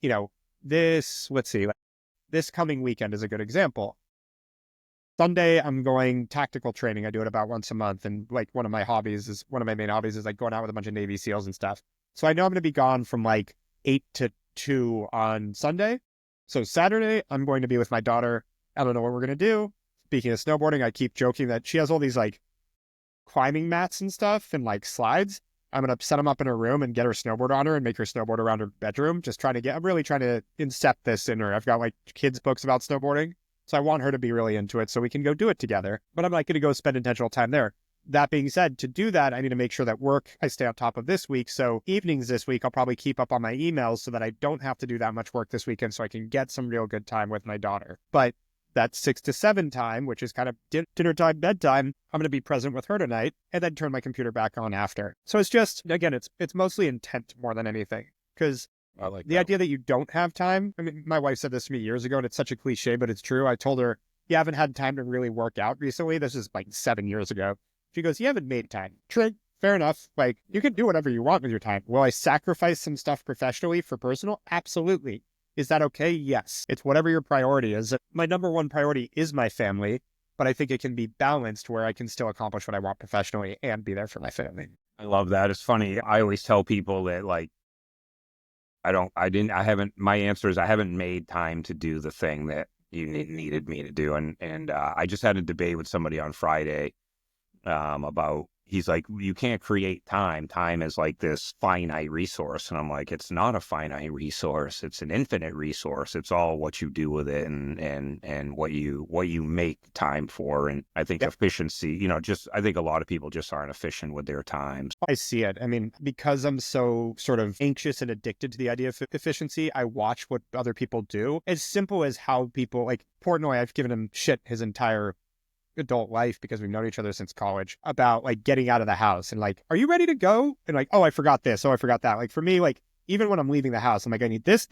let's see, like, this coming weekend is a good example. Sunday, I'm going tactical training. I do it about once a month. And like one of my main hobbies is like going out with a bunch of Navy SEALs and stuff. So I know I'm going to be gone from like 8 to 2 on Sunday. So Saturday, I'm going to be with my daughter. I don't know what we're going to do. Speaking of snowboarding, I keep joking that she has all these like climbing mats and stuff and like slides. I'm going to set them up in her room and get her snowboard on her and make her snowboard around her bedroom. I'm really trying to incept this in her. I've got like kids' books about snowboarding. So I want her to be really into it so we can go do it together. But I'm not going to go spend intentional time there. That being said, to do that, I need to make sure that I stay on top of this week. So evenings this week, I'll probably keep up on my emails so that I don't have to do that much work this weekend so I can get some real good time with my daughter. But that 6 to 7 time, which is kind of dinner time, bedtime, I'm going to be present with her tonight and then turn my computer back on after. So it's just, again, it's mostly intent more than anything. Because the idea that you don't have time, I mean, my wife said this to me years ago and it's such a cliche, but it's true. I told her, you haven't had time to really work out recently. This is like 7 years ago. She goes, you haven't made time. True. Fair enough. Like you can do whatever you want with your time. Will I sacrifice some stuff professionally for personal? Absolutely. Is that okay? Yes. It's whatever your priority is. My number one priority is my family, but I think it can be balanced where I can still accomplish what I want professionally and be there for my family. I love that. It's funny. I always tell people that like, my answer is I haven't made time to do the thing that you needed me to do. And I just had a debate with somebody on Friday about, he's like, you can't create time. Time is like this finite resource. And I'm like, it's not a finite resource. It's an infinite resource. It's all what you do with it and what you make time for. And I think efficiency, I think a lot of people just aren't efficient with their times. I see it. I mean, because I'm so sort of anxious and addicted to the idea of efficiency, I watch what other people do. As simple as how people like Portnoy, I've given him shit his entire adult life because we've known each other since college about like getting out of the house and like, are you ready to go? And like, oh, I forgot this. Oh, I forgot that. Like for me, like even when I'm leaving the house, I'm like, I need this.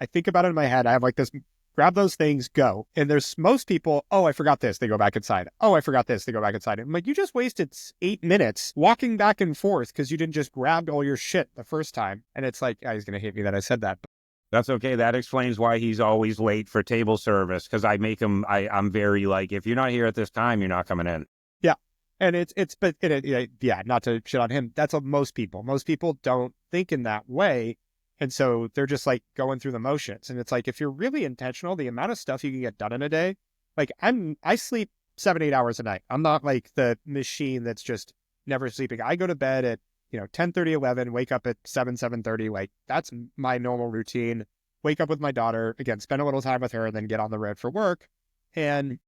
I think about it in my head. I have like this, grab those things, go. And there's most people, oh, I forgot this. They go back inside. Oh, I forgot this. They go back inside. I'm like, you just wasted 8 minutes walking back and forth because you didn't just grab all your shit the first time. And it's like, he's going to hate me that I said that. That's okay. That explains why he's always late for table service. Cause I make him, I'm very like, if you're not here at this time, you're not coming in. Yeah. And not to shit on him. That's most people. Most people don't think in that way. And so they're just like going through the motions. And it's like, if you're really intentional, the amount of stuff you can get done in a day, like I sleep 7-8 hours a night. I'm not like the machine that's just never sleeping. I go to bed at 10:30, 11, wake up at 7:30. Like that's my normal routine. Wake up with my daughter, again, spend a little time with her and then get on the road for work. But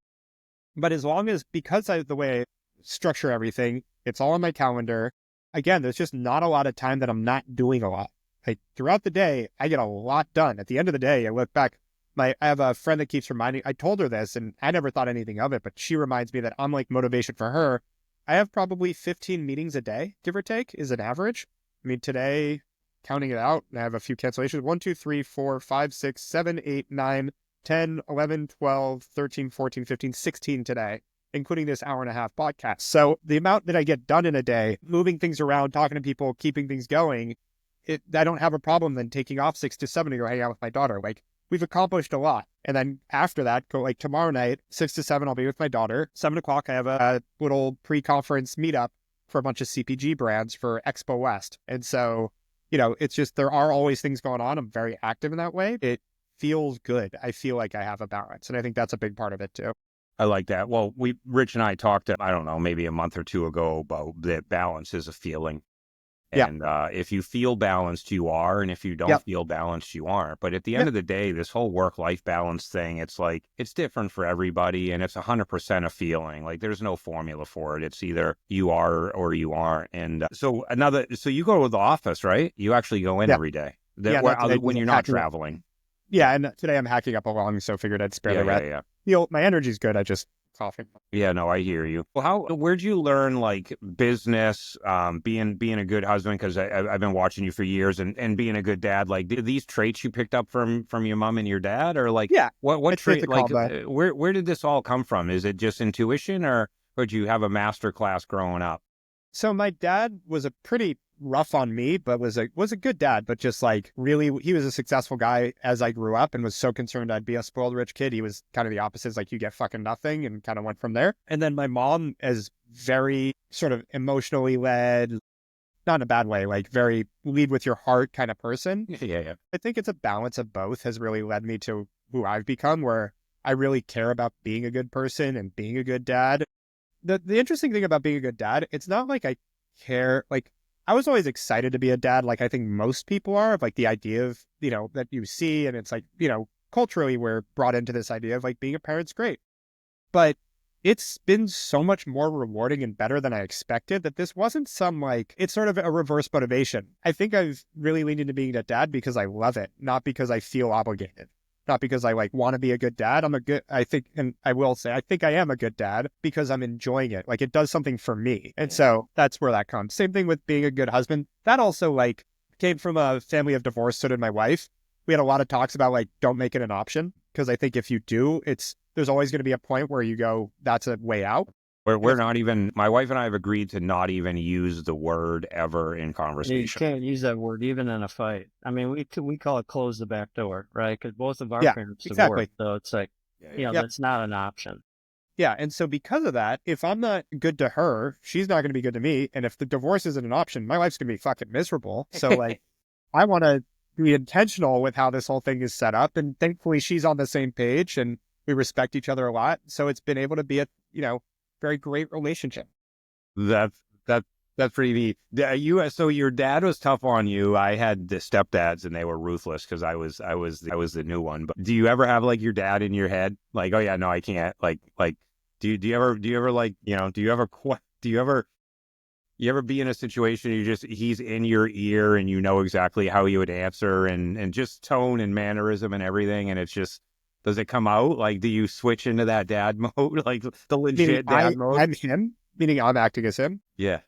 because the way I structure everything, it's all on my calendar. Again, there's just not a lot of time that I'm not doing a lot. Like throughout the day, I get a lot done. At the end of the day, I look back, I have a friend that keeps reminding, I told her this and I never thought anything of it, but she reminds me that I'm like motivation for her. I have probably 15 meetings a day, give or take, is an average. I mean, today, counting it out, I have a few cancellations. 1, 2, 3, 4, 5, 6, 7, 8, 9, 10, 11, 12, 13, 14, 15, 16 today, including this hour and a half podcast. So the amount that I get done in a day, moving things around, talking to people, keeping things going, I don't have a problem then taking off 6 to 7 to go hang out with my daughter. Like, we've accomplished a lot. And then after that, go like tomorrow night, 6 to 7, I'll be with my daughter. 7 o'clock, I have a little pre-conference meetup for a bunch of CPG brands for Expo West. And so, it's just, there are always things going on. I'm very active in that way. It feels good. I feel like I have a balance. And I think that's a big part of it too. I like that. Well, Rich and I talked, I don't know, maybe a month or two ago about that balance is a feeling. Yeah. And if you feel balanced, you are. And if you don't Yep. feel balanced, you aren't. But at the end Yep. of the day, this whole work-life balance thing, it's like, it's different for everybody. And it's 100% a feeling. Like there's no formula for it. It's either you are or you aren't. And so you go to the office, right? You actually go in Yeah. every day Yeah. Not today, 'cause when I'm you're not hacking up. traveling. Yeah. And today I'm hacking up along, so figured I'd spare Yeah, the yeah, rest. yeah. My energy's good. I just coughing. Yeah, no, I hear you. Well, where'd you learn like business, being a good husband? Because I've been watching you for years, and being a good dad. Like, did these traits you picked up from your mom and your dad, or like Yeah. what I'd say it's trait? a Like, combo. where did this all come from? Is it just intuition, or did you have a master class growing up? So my dad was a pretty rough on me, but was a good dad, but just like really, he was a successful guy as I grew up and was so concerned I'd be a spoiled rich kid. He was kind of the opposite, it's like you get fucking nothing, and kind of went from there. And then my mom is very sort of emotionally led, not in a bad way, like very lead with your heart kind of person. Yeah, yeah. I think it's a balance of both has really led me to who I've become, where I really care about being a good person and being a good dad. The interesting thing about being a good dad, it's not like I care, like I was always excited to be a dad, like I think most people are, of like the idea of, that you see, and it's like, culturally we're brought into this idea of like being a parent's great. But it's been so much more rewarding and better than I expected, that this wasn't some like, it's sort of a reverse motivation. I think I've really leaned into being a dad because I love it, not because I feel obligated. Not because I like want to be a good dad. I think, and I will say, I think I am a good dad because I'm enjoying it. Like it does something for me. And so that's where that comes. Same thing with being a good husband. That also like came from a family of divorce. So did my wife. We had a lot of talks about like, don't make it an option. Because I think if you do, there's always going to be a point where you go, that's a way out. We're not even, my wife and I have agreed to not even use the word ever in You conversation. can't use that word even in a fight. I mean, we call it close the back door, right? Because both of our Yeah, parents exactly. divorced, so it's like, Yep. that's not an option. Yeah. And so because of that, if I'm not good to her, she's not going to be good to me. And if the divorce isn't an option, my life's going to be fucking miserable. So like, I want to be intentional with how this whole thing is set up. And thankfully she's on the same page and we respect each other a lot. So it's been able to be a, very great relationship. That's that's pretty neat. So your dad was tough on you. I had the stepdads, and they were ruthless because I was the new one. But do you ever have like your dad in your head? Like, oh yeah, no, I can't. Like, do you ever like, you ever be in a situation he's in your ear and you know exactly how he would answer, and just tone and mannerism and everything, and it's just, does it come out? Like, do you switch into that dad mode, like the Meaning legit dad mode? I'm him, meaning I'm acting as him. Yeah.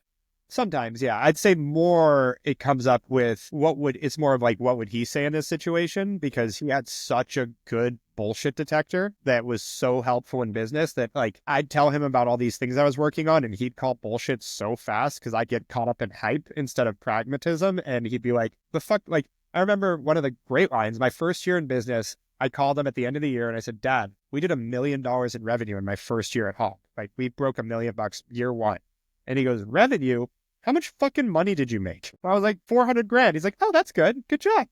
Sometimes, yeah. I'd say more it comes up with it's more of like, what would he say in this situation? Because he had such a good bullshit detector that was so helpful in business that like I'd tell him about all these things I was working on and he'd call bullshit so fast because I get caught up in hype instead of pragmatism. And he'd be like, the fuck, like, I remember one of the great lines, my first year in business, I called him at the end of the year and I said, Dad, we did $1 million in revenue in my first year at Hawke. Like we broke $1 million year one. And he goes, revenue? How much fucking money did you make? I was like, 400 grand. He's like, oh, that's good. Good job.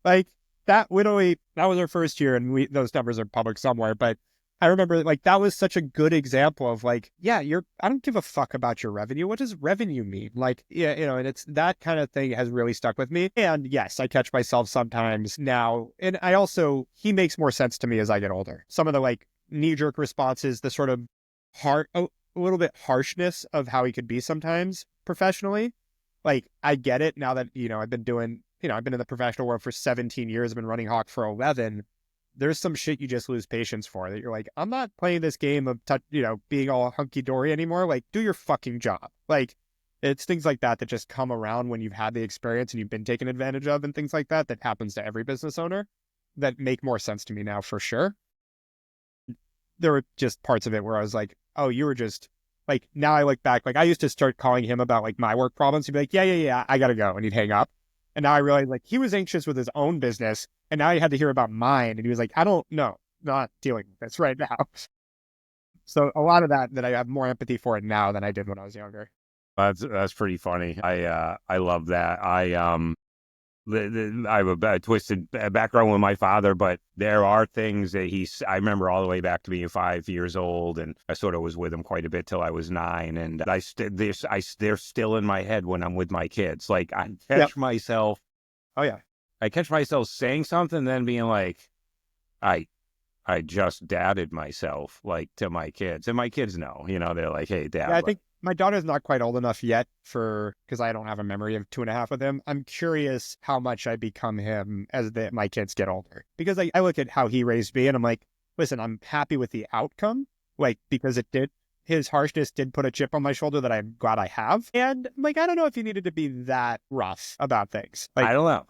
Like that was our first year and those numbers are public somewhere. But I remember like, that was such a good example of like, yeah, I don't give a fuck about your revenue. What does revenue mean? Like, yeah, and it's that kind of thing has really stuck with me. And yes, I catch myself sometimes now. And he makes more sense to me as I get older. Some of the like knee jerk responses, the sort of a little bit harshness of how he could be sometimes professionally. Like I get it now that, I've been in the professional world for 17 years. I've been running Hawk for 11. There's some shit you just lose patience for that you're like, I'm not playing this game of being all hunky dory anymore. Like do your fucking job. Like it's things like that that just come around when you've had the experience and you've been taken advantage of and things like that happens to every business owner that make more sense to me now for sure. There were just parts of it where I was like, oh, you were just like, now I look back, like I used to start calling him about like my work problems. He'd be like, yeah, I gotta go. And he'd hang up. And now I realized like he was anxious with his own business. And now he had to hear about mine. And he was like, I don't know, not dealing with this right now. So a lot of that I have more empathy for it now than I did when I was younger. That's pretty funny. I love that. I have a twisted background with my father, but there are things that I remember all the way back to being 5 years old, and I sort of was with him quite a bit till I was 9, and they're still in my head when I'm with my kids. Like Yep. Oh yeah. I catch myself saying something, then being like, I just dadded myself, like, to my kids, and my kids know, they're like, hey, Yeah, I dad. think my daughter's not quite old enough yet because I don't have a memory of 2.5 with him. I'm curious how much I become him as my kids get older. Because I look at how he raised me and I'm like, listen, I'm happy with the outcome. Like, because his harshness did put a chip on my shoulder that I'm glad I have. And like, I don't know if he needed to be that rough about things. I Like, don't know.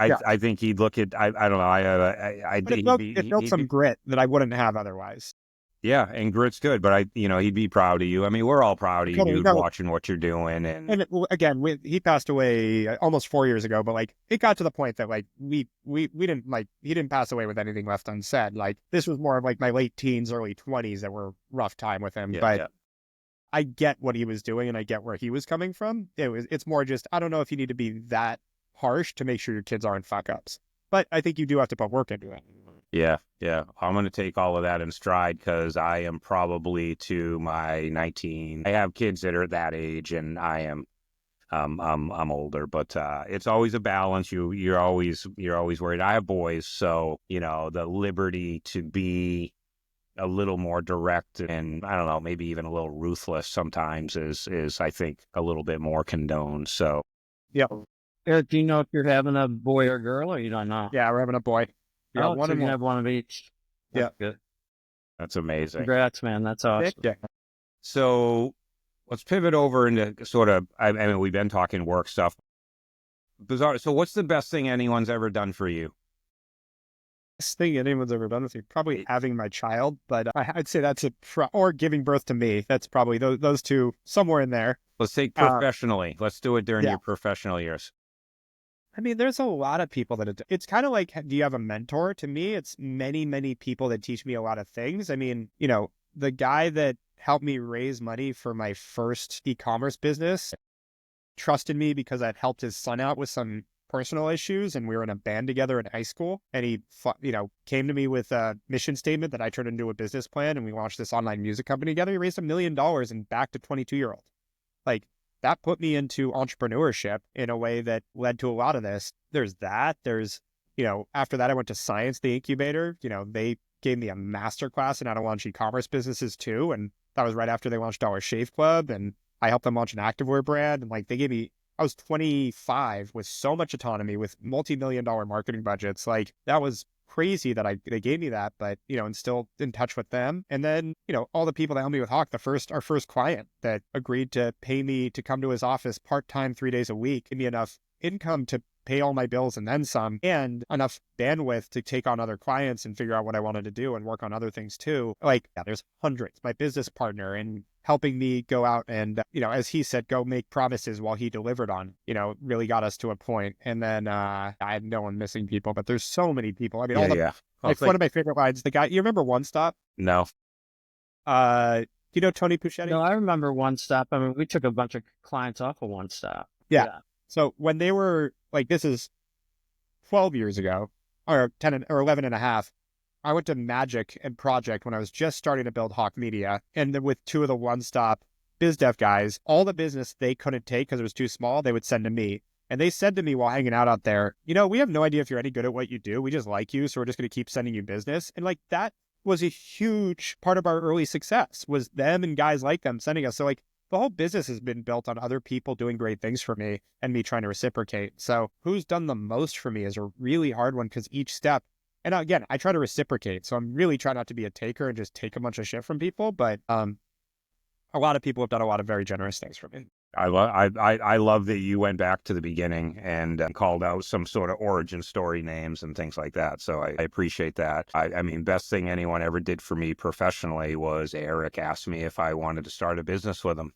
yeah, I think he'd look at, I don't know. I but think he'd be, it built some grit that I wouldn't have otherwise. yeah, and grit's good, but he'd be proud of you. I mean, we're all proud of you, Totally. dude, No, watching what you're doing. And and again, he passed away almost 4 years ago, but like it got to the point that like we didn't like he didn't pass away with anything left unsaid. Like this was more of like my late teens, early 20s that were rough time with him. yeah, But yeah. I get what he was doing and I get where he was coming from. It's more just I don't know if you need to be that harsh to make sure your kids aren't fuck ups. But I think you do have to put work into it. Yeah, yeah. I'm going to take all of that in stride because I am probably to my 19. I have kids that are that age, and I'm older, but it's always a balance. You're always worried. I have boys, so the liberty to be a little more direct and I don't know, maybe even a little ruthless sometimes is I think a little bit more condoned. So Yeah. Eric, do you know if you're having a boy or girl, or you don't know? Yeah, we're having a boy. Yeah, Oh, one so and you can one. have one of each. That's Yeah. good. that's amazing. Congrats, man. That's awesome. Yeah. So let's pivot over into sort of, I mean, we've been talking work stuff. Bizarre. So what's the best thing anyone's ever done for you? Best thing anyone's ever done with me, probably having my child, but I'd say that's or giving birth to me. That's probably those two somewhere in there. Let's take Uh, professionally. Let's do it during yeah. your professional years. I mean, there's a lot of people that it's kind of like, do you have a mentor? To me, it's many, many people that teach me a lot of things. I mean, the guy that helped me raise money for my first e-commerce business trusted me because I'd helped his son out with some personal issues and we were in a band together in high school. And he, came to me with a mission statement that I turned into a business plan and we launched this online music company together. He raised $1 million and backed a 22-year-old. Like, that put me into entrepreneurship in a way that led to a lot of this. There's that. There's, after that, I went to Science, the incubator. They gave me a master class in how to launch e-commerce businesses too. And that was right after they launched Dollar Shave Club. And I helped them launch an activewear brand. And like I was 25 with so much autonomy with multi-million-dollar marketing budgets. Like that was crazy that they gave me that, but and still in touch with them. And then all the people that helped me with Hawke, our first client that agreed to pay me to come to his office part-time 3 days a week, give me enough income to pay all my bills and then some, and enough bandwidth to take on other clients and figure out what I wanted to do and work on other things too. Like, yeah, there's hundreds. My business partner and helping me go out and, as he said, go make promises while he delivered on, really got us to a point. And then I had no one missing people, but there's so many people. I mean, Yeah. one of my favorite lines, the guy, you remember One Stop? No. Do you know Tony Puchetti? No, I remember One Stop. I mean, we took a bunch of clients off of One Stop. Yeah. So when they were like, this is 12 years ago or 10 or 11 and a half, I went to Magic and Project when I was just starting to build Hawk Media. And then with two of the One Stop biz dev guys, all the business they couldn't take because it was too small, they would send to me. And they said to me while hanging out there, we have no idea if you're any good at what you do. We just like you. So we're just going to keep sending you business. And like that was a huge part of our early success was them and guys like them sending us. So like the whole business has been built on other people doing great things for me and me trying to reciprocate. So who's done the most for me is a really hard one because each step, and again, I try to reciprocate. So I'm really trying not to be a taker and just take a bunch of shit from people. But a lot of people have done a lot of very generous things for me. I love that you went back to the beginning and called out some sort of origin story names and things like that. So I appreciate that. I mean, best thing anyone ever did for me professionally was Erik asked me if I wanted to start a business with him.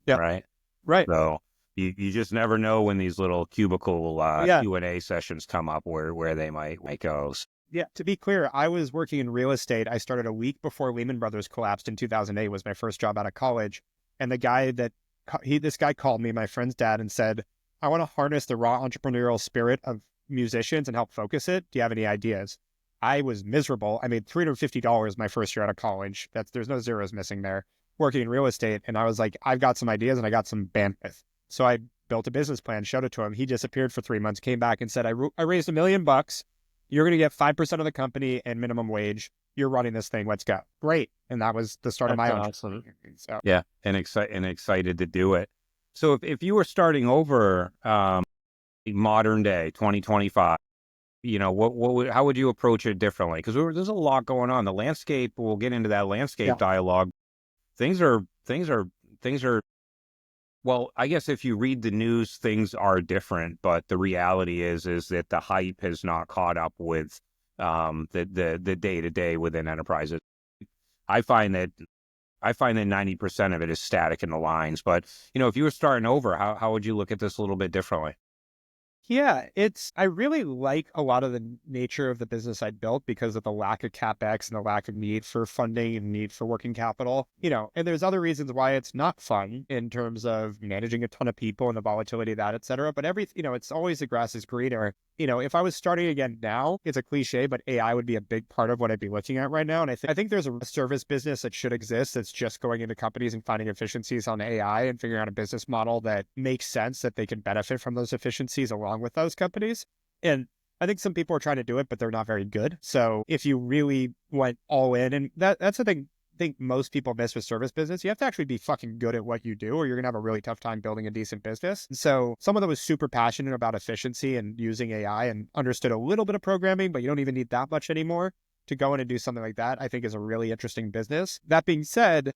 Yeah. Right. Right. So you just never know when these little cubicle Q&A sessions come up where they might go. Yeah, to be clear, I was working in real estate. I started a week before Lehman Brothers collapsed in 2008, was my first job out of college. And the guy this guy called me, my friend's dad, and said, I want to harness the raw entrepreneurial spirit of musicians and help focus it. Do you have any ideas? I was miserable. I made $350 my first year out of college. There's no zeros missing there. Working in real estate. And I was like, I've got some ideas and I got some bandwidth. So I built a business plan, showed it to him. He disappeared for 3 months, came back and said, I raised $1 million. You're going to get 5% of the company and minimum wage. You're running this thing. Let's go. Great. And that was the start of my own. Awesome. So Yeah. And excited to do it. So if you were starting over, modern day 2025, how would you approach it differently? Because there's a lot going on. The landscape, we'll get into that landscape dialogue. Things are, well, I guess if you read the news, things are different, but the reality is that the hype has not caught up with the day-to-day within enterprises. I find that 90% of it is static in the lines, but if you were starting over, how would you look at this a little bit differently? yeah, I really like a lot of the nature of the business I built because of the lack of CapEx and the lack of need for funding and need for working capital, and there's other reasons why it's not fun in terms of managing a ton of people and the volatility of that, et cetera. But it's always the grass is greener. If I was starting again now, it's a cliche, but AI would be a big part of what I'd be looking at right now. And I think there's a service business that should exist that's just going into companies and finding efficiencies on AI and figuring out a business model that makes sense that they can benefit from those efficiencies along with those companies. And I think some people are trying to do it, but they're not very good. So if you really went all in, and that's the thing I think most people miss with service business, you have to actually be fucking good at what you do, or you're going to have a really tough time building a decent business. And so someone that was super passionate about efficiency and using AI and understood a little bit of programming, but you don't even need that much anymore to go in and do something like that, I think is a really interesting business. That being said,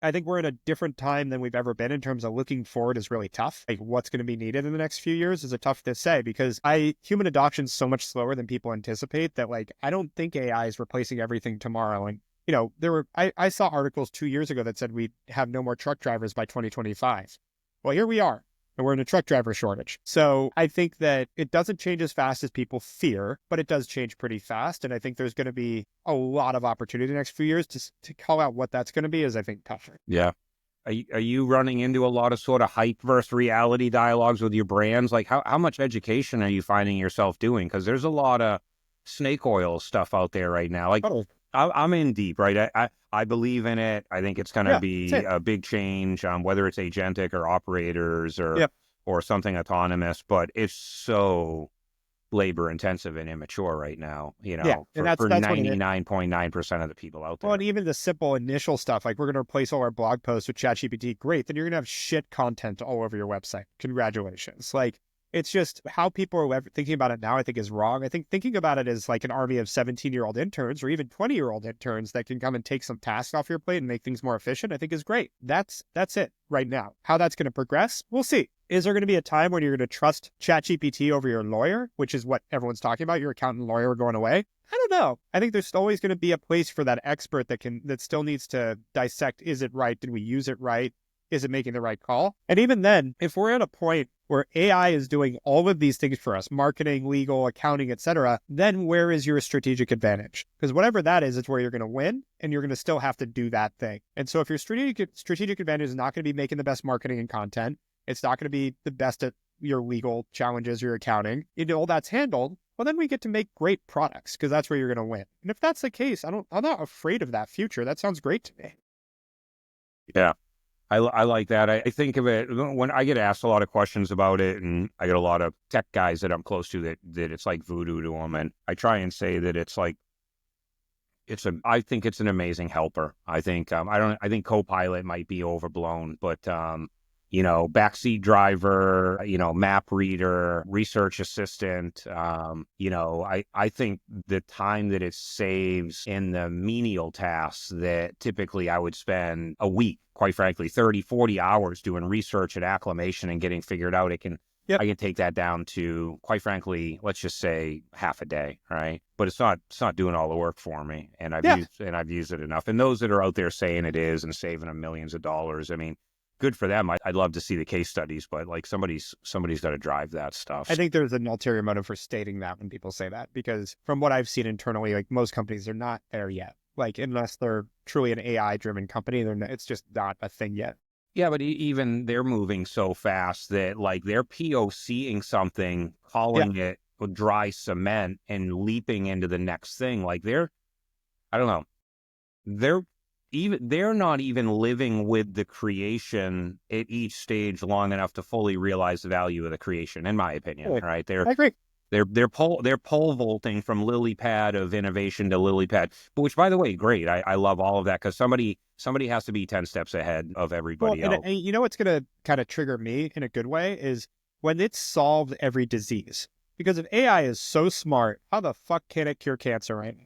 I think we're in a different time than we've ever been in terms of looking forward is really tough. Like what's going to be needed in the next few years is a tough to say because human adoption is so much slower than people anticipate that I don't think AI is replacing everything tomorrow. And I saw articles 2 years ago that said we'd have no more truck drivers by 2025. Well, here we are, and we're in a truck driver shortage. So I think that it doesn't change as fast as people fear, but it does change pretty fast. And I think there's going to be a lot of opportunity the next few years to call out what that's going to be is, I think, tougher. Yeah. Are you running into a lot of sort of hype versus reality dialogues with your brands? Like how much education are you finding yourself doing? Because there's a lot of snake oil stuff out there right now. I'm in deep, right? I believe in it. I think it's going to be a big change, whether it's agentic or operators or something autonomous, but it's so labor intensive and immature right now, for 99.9% of the people out there. Well, and even the simple initial stuff, like we're going to replace all our blog posts with ChatGPT, great. Then you're going to have shit content all over your website. Congratulations. It's just how people are thinking about it now, I think is wrong. I think thinking about it as like an army of 17-year-old interns or even 20-year-old interns that can come and take some tasks off your plate and make things more efficient, I think is great. That's it right now. How that's going to progress, we'll see. Is there going to be a time when you're going to trust ChatGPT over your lawyer, which is what everyone's talking about? Your accountant and lawyer are going away. I don't know. I think there's always going to be a place for that expert that still needs to dissect, is it right? Did we use it right? Is it making the right call? And even then, if we're at a point where AI is doing all of these things for us, marketing, legal, accounting, et cetera, then where is your strategic advantage? Because whatever that is, it's where you're going to win and you're going to still have to do that thing. And so if your strategic advantage is not going to be making the best marketing and content, it's not going to be the best at your legal challenges, your accounting, all that's handled, well, then we get to make great products because that's where you're going to win. And if that's the case, I'm not afraid of that future. That sounds great to me. Yeah. I like that. I think of it when I get asked a lot of questions about it, and I get a lot of tech guys that I'm close to that it's like voodoo to them. And I try and say that it's like, I think it's an amazing helper. I think, I think Copilot might be overblown, but, backseat driver, map reader, research assistant, I think the time that it saves in the menial tasks that typically I would spend a week, quite frankly, 30, 40 hours doing research and acclimation and getting figured out, I can take that down to, quite frankly, let's just say half a day, right? But it's not doing all the work for me. And I've used it enough. And those that are out there saying it is and saving them millions of dollars, I mean, good for them. I'd love to see the case studies, but somebody's got to drive that stuff. I think there's an ulterior motive for stating that when people say that, because from what I've seen internally, most companies are not there yet. Unless they're truly an AI driven company, it's just not a thing yet. Yeah, but even they're moving so fast that they're POCing something, calling it dry cement and leaping into the next thing. Like I don't know, they're not even living with the creation at each stage long enough to fully realize the value of the creation, in my opinion. Right? I agree. They're pole vaulting from lily pad of innovation to lily pad, which, by the way, great. I love all of that, because somebody has to be 10 steps ahead of everybody else. And you know what's going to kind of trigger me in a good way is when it's solved every disease. Because if AI is so smart, how the fuck can it cure cancer right now?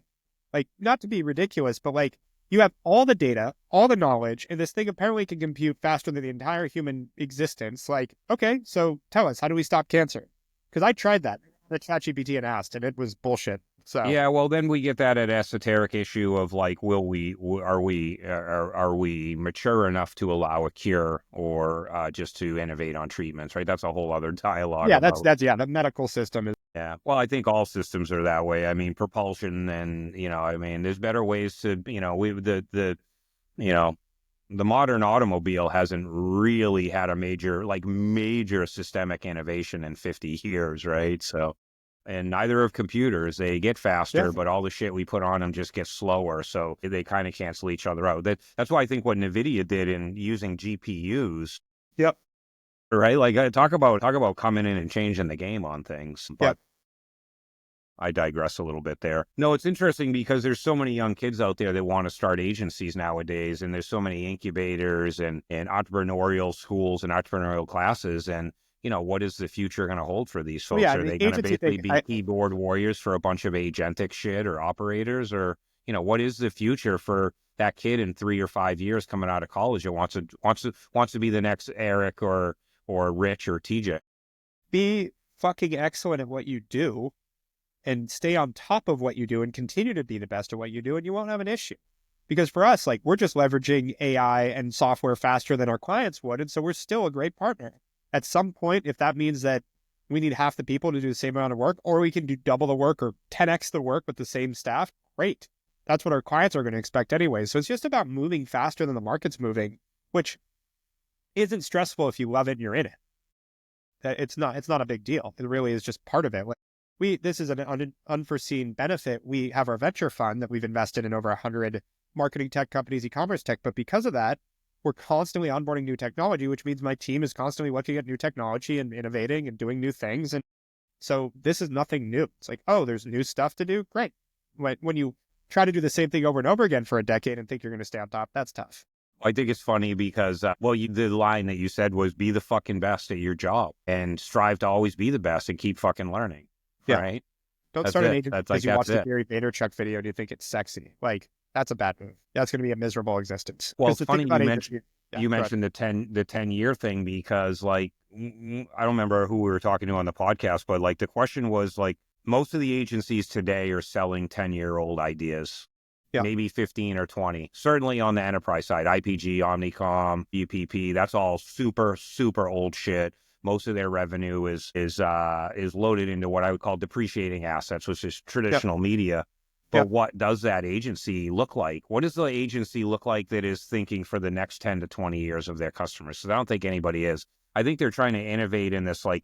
Like, not to be ridiculous, but like, you have all the data, all the knowledge, and this thing apparently can compute faster than the entire human existence. Like, okay, so tell us, how do we stop cancer? Because I tried that. The ChatGPT and asked, and it was bullshit. So yeah, well, then we get that esoteric issue of like, are we mature enough to allow a cure, or just to innovate on treatments? Right, that's a whole other dialogue. Yeah, that's the medical system is. Yeah, well, I think all systems are that way. I mean, propulsion, and I mean, there's better ways to, the modern automobile hasn't really had a major systemic innovation in 50 years, right? So, and neither of computers. They get faster, but all the shit we put on them just gets slower. So they kind of cancel each other out. That's why I think what NVIDIA did in using GPUs. Yep. Right. Like, talk about coming in and changing the game on things. But I digress a little bit there. No, it's interesting because there's so many young kids out there that want to start agencies nowadays, and there's so many incubators and entrepreneurial schools and entrepreneurial classes. And, what is the future going to hold for these folks? Are they going to basically be keyboard warriors for a bunch of agentic shit or operators? Or, what is the future for that kid in 3 or 5 years coming out of college that wants to be the next Erik or Rich or TJ? Be fucking excellent at what you do and stay on top of what you do and continue to be the best at what you do, and you won't have an issue. Because for us, like, we're just leveraging AI and software faster than our clients would, and so we're still a great partner. At some point, if that means that we need half the people to do the same amount of work, or we can do double the work or 10x the work with the same staff, great. That's what our clients are going to expect anyway. So it's just about moving faster than the market's moving, which isn't stressful if you love it and you're in it. It's not a big deal. It really is just part of it. This is an unforeseen benefit. We have our venture fund that we've invested in over 100 marketing tech companies, e-commerce tech. But because of that, we're constantly onboarding new technology, which means my team is constantly looking at new technology and innovating and doing new things. And so this is nothing new. It's like, oh, there's new stuff to do. Great. When you try to do the same thing over and over again for a decade and think you're going to stay on top, that's tough. I think it's funny because, the line that you said was, be the fucking best at your job and strive to always be the best and keep fucking learning. Yeah. Right? Don't start an agency because you watch the Gary Vaynerchuk video and you think it's sexy. Like, that's a bad move. That's going to be a miserable existence. Well, it's funny you mentioned the 10-year thing, because, like, I don't remember who we were talking to on the podcast, but, like, the question was, like, most of the agencies today are selling 10-year-old ideas. Yeah. Maybe 15 or 20. Certainly on the enterprise side, IPG, Omnicom, UPP, that's all super, super old shit. Most of their revenue is loaded into what I would call depreciating assets, which is traditional media. But what does that agency look like? What does the agency look like that is thinking for the next 10 to 20 years of their customers? So I don't think anybody is. I think they're trying to innovate in this, like,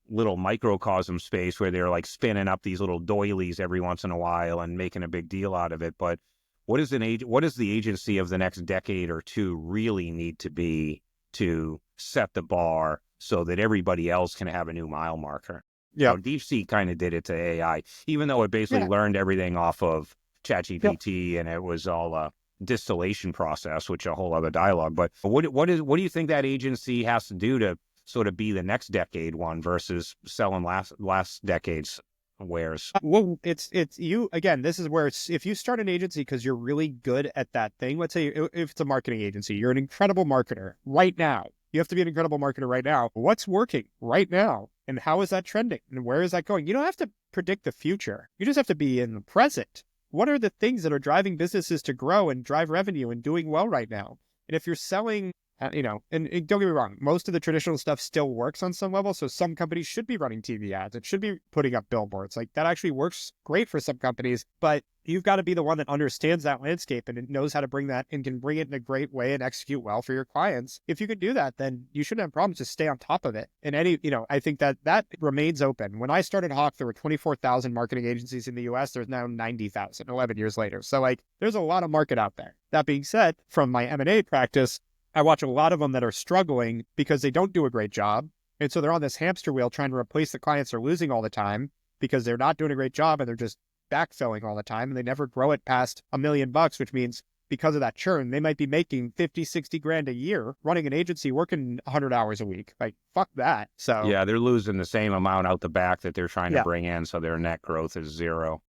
little microcosm space where they're, like, spinning up these little doilies every once in a while and making a big deal out of it. But what does the agency of the next decade or two really need to be to set the bar so that everybody else can have a new mile marker? Yeah, DeepSeek kind of did it to AI, even though it basically learned everything off of ChatGPT, and it was all a distillation process, which is a whole other dialogue. But what do you think that agency has to do to sort of be the next decade one versus selling last decade's wares? Well, it's you again. This is where if you start an agency because you're really good at that thing. Let's say if it's a marketing agency, you're an incredible marketer right now. You have to be an incredible marketer right now. What's working right now? And how is that trending? And where is that going? You don't have to predict the future. You just have to be in the present. What are the things that are driving businesses to grow and drive revenue and doing well right now? And if you're selling and don't get me wrong, most of the traditional stuff still works on some level. So some companies should be running TV ads. It should be putting up billboards. Like that actually works great for some companies, but you've got to be the one that understands that landscape and it knows how to bring that and can bring it in a great way and execute well for your clients. If you can do that, then you shouldn't have problems. Just stay on top of it. And I think that remains open. When I started Hawke, there were 24,000 marketing agencies in the US. There's now 90,000, 11 years later. So like there's a lot of market out there. That being said, from my M&A practice, I watch a lot of them that are struggling because they don't do a great job. And so they're on this hamster wheel trying to replace the clients they're losing all the time because they're not doing a great job and they're just backfilling all the time and they never grow it past $1 million, which means because of that churn, they might be making 50, 60 grand a year running an agency working 100 hours a week. Like, fuck that. So Yeah, they're losing the same amount out the back that they're trying to yeah, bring in. So their net growth is zero.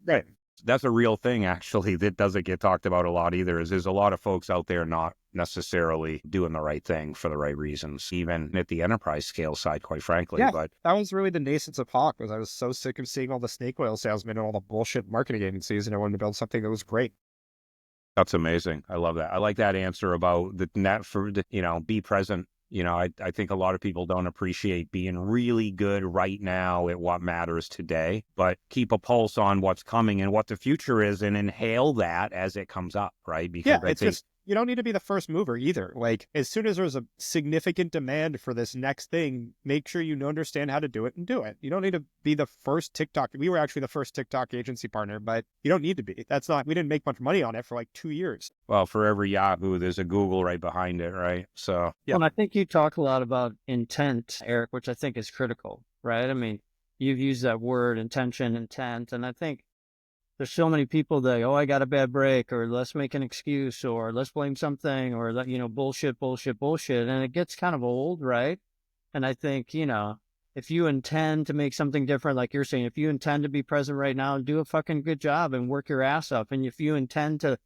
right. That's a real thing, actually, that doesn't get talked about a lot either, is there's a lot of folks out there not necessarily doing the right thing for the right reasons, even at the enterprise scale side, quite frankly. Yeah, But that was really the nascence of Hawke, was I was so sick of seeing all the snake oil salesmen and all the bullshit marketing agencies, and I wanted to build something that was great. that's amazing. I love that. I like that answer about the net for, be present. I think a lot of people don't appreciate being really good right now at what matters today, but keep a pulse on what's coming and what the future is and inhale that as it comes up, right? Because Yeah, I it's think just, you don't need to be the first mover either. Like, as soon as there's a significant demand for this next thing, make sure you understand how to do it and do it. You don't need to be the first TikTok. We were actually the first TikTok agency partner, but you don't need to be. We didn't make much money on it for like 2 years. well, for every Yahoo, there's a Google right behind it, right? So, Yeah. Well, and I think you talk a lot about intent, Erik, which I think is critical, right? I mean, you've used that word intention, intent, and I think there's so many people that, oh, I got a bad break, or let's make an excuse, or let's blame something, or bullshit, bullshit, bullshit. And it gets kind of old, right? And I think, if you intend to make something different, like you're saying, if you intend to be present right now, do a fucking good job and work your ass off. And if you intend to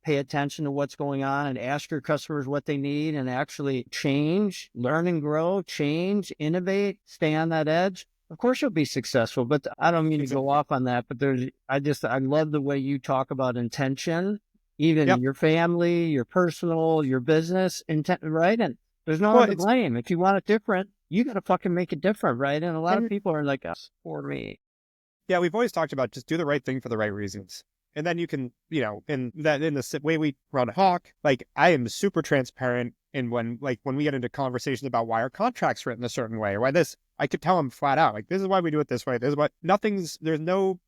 pay attention to what's going on and ask your customers what they need and actually change, learn and grow, change, innovate, stay on that edge, of course you'll be successful. But I don't mean to go off on that, but I love the way you talk about intention, even Yep. your family, your personal, your business intent, right? And there's no Well, one to blame. If you want it different, you got to fucking make it different, right? And a lot of And- people are like, for me. Yeah, we've always talked about just do the right thing for the right reasons. And then you can, in the way we run Hawke, like I am super transparent. And when we get into conversations about why our contract's written a certain way or why this, I could tell them flat out, like, this is why we do it this way. There's no,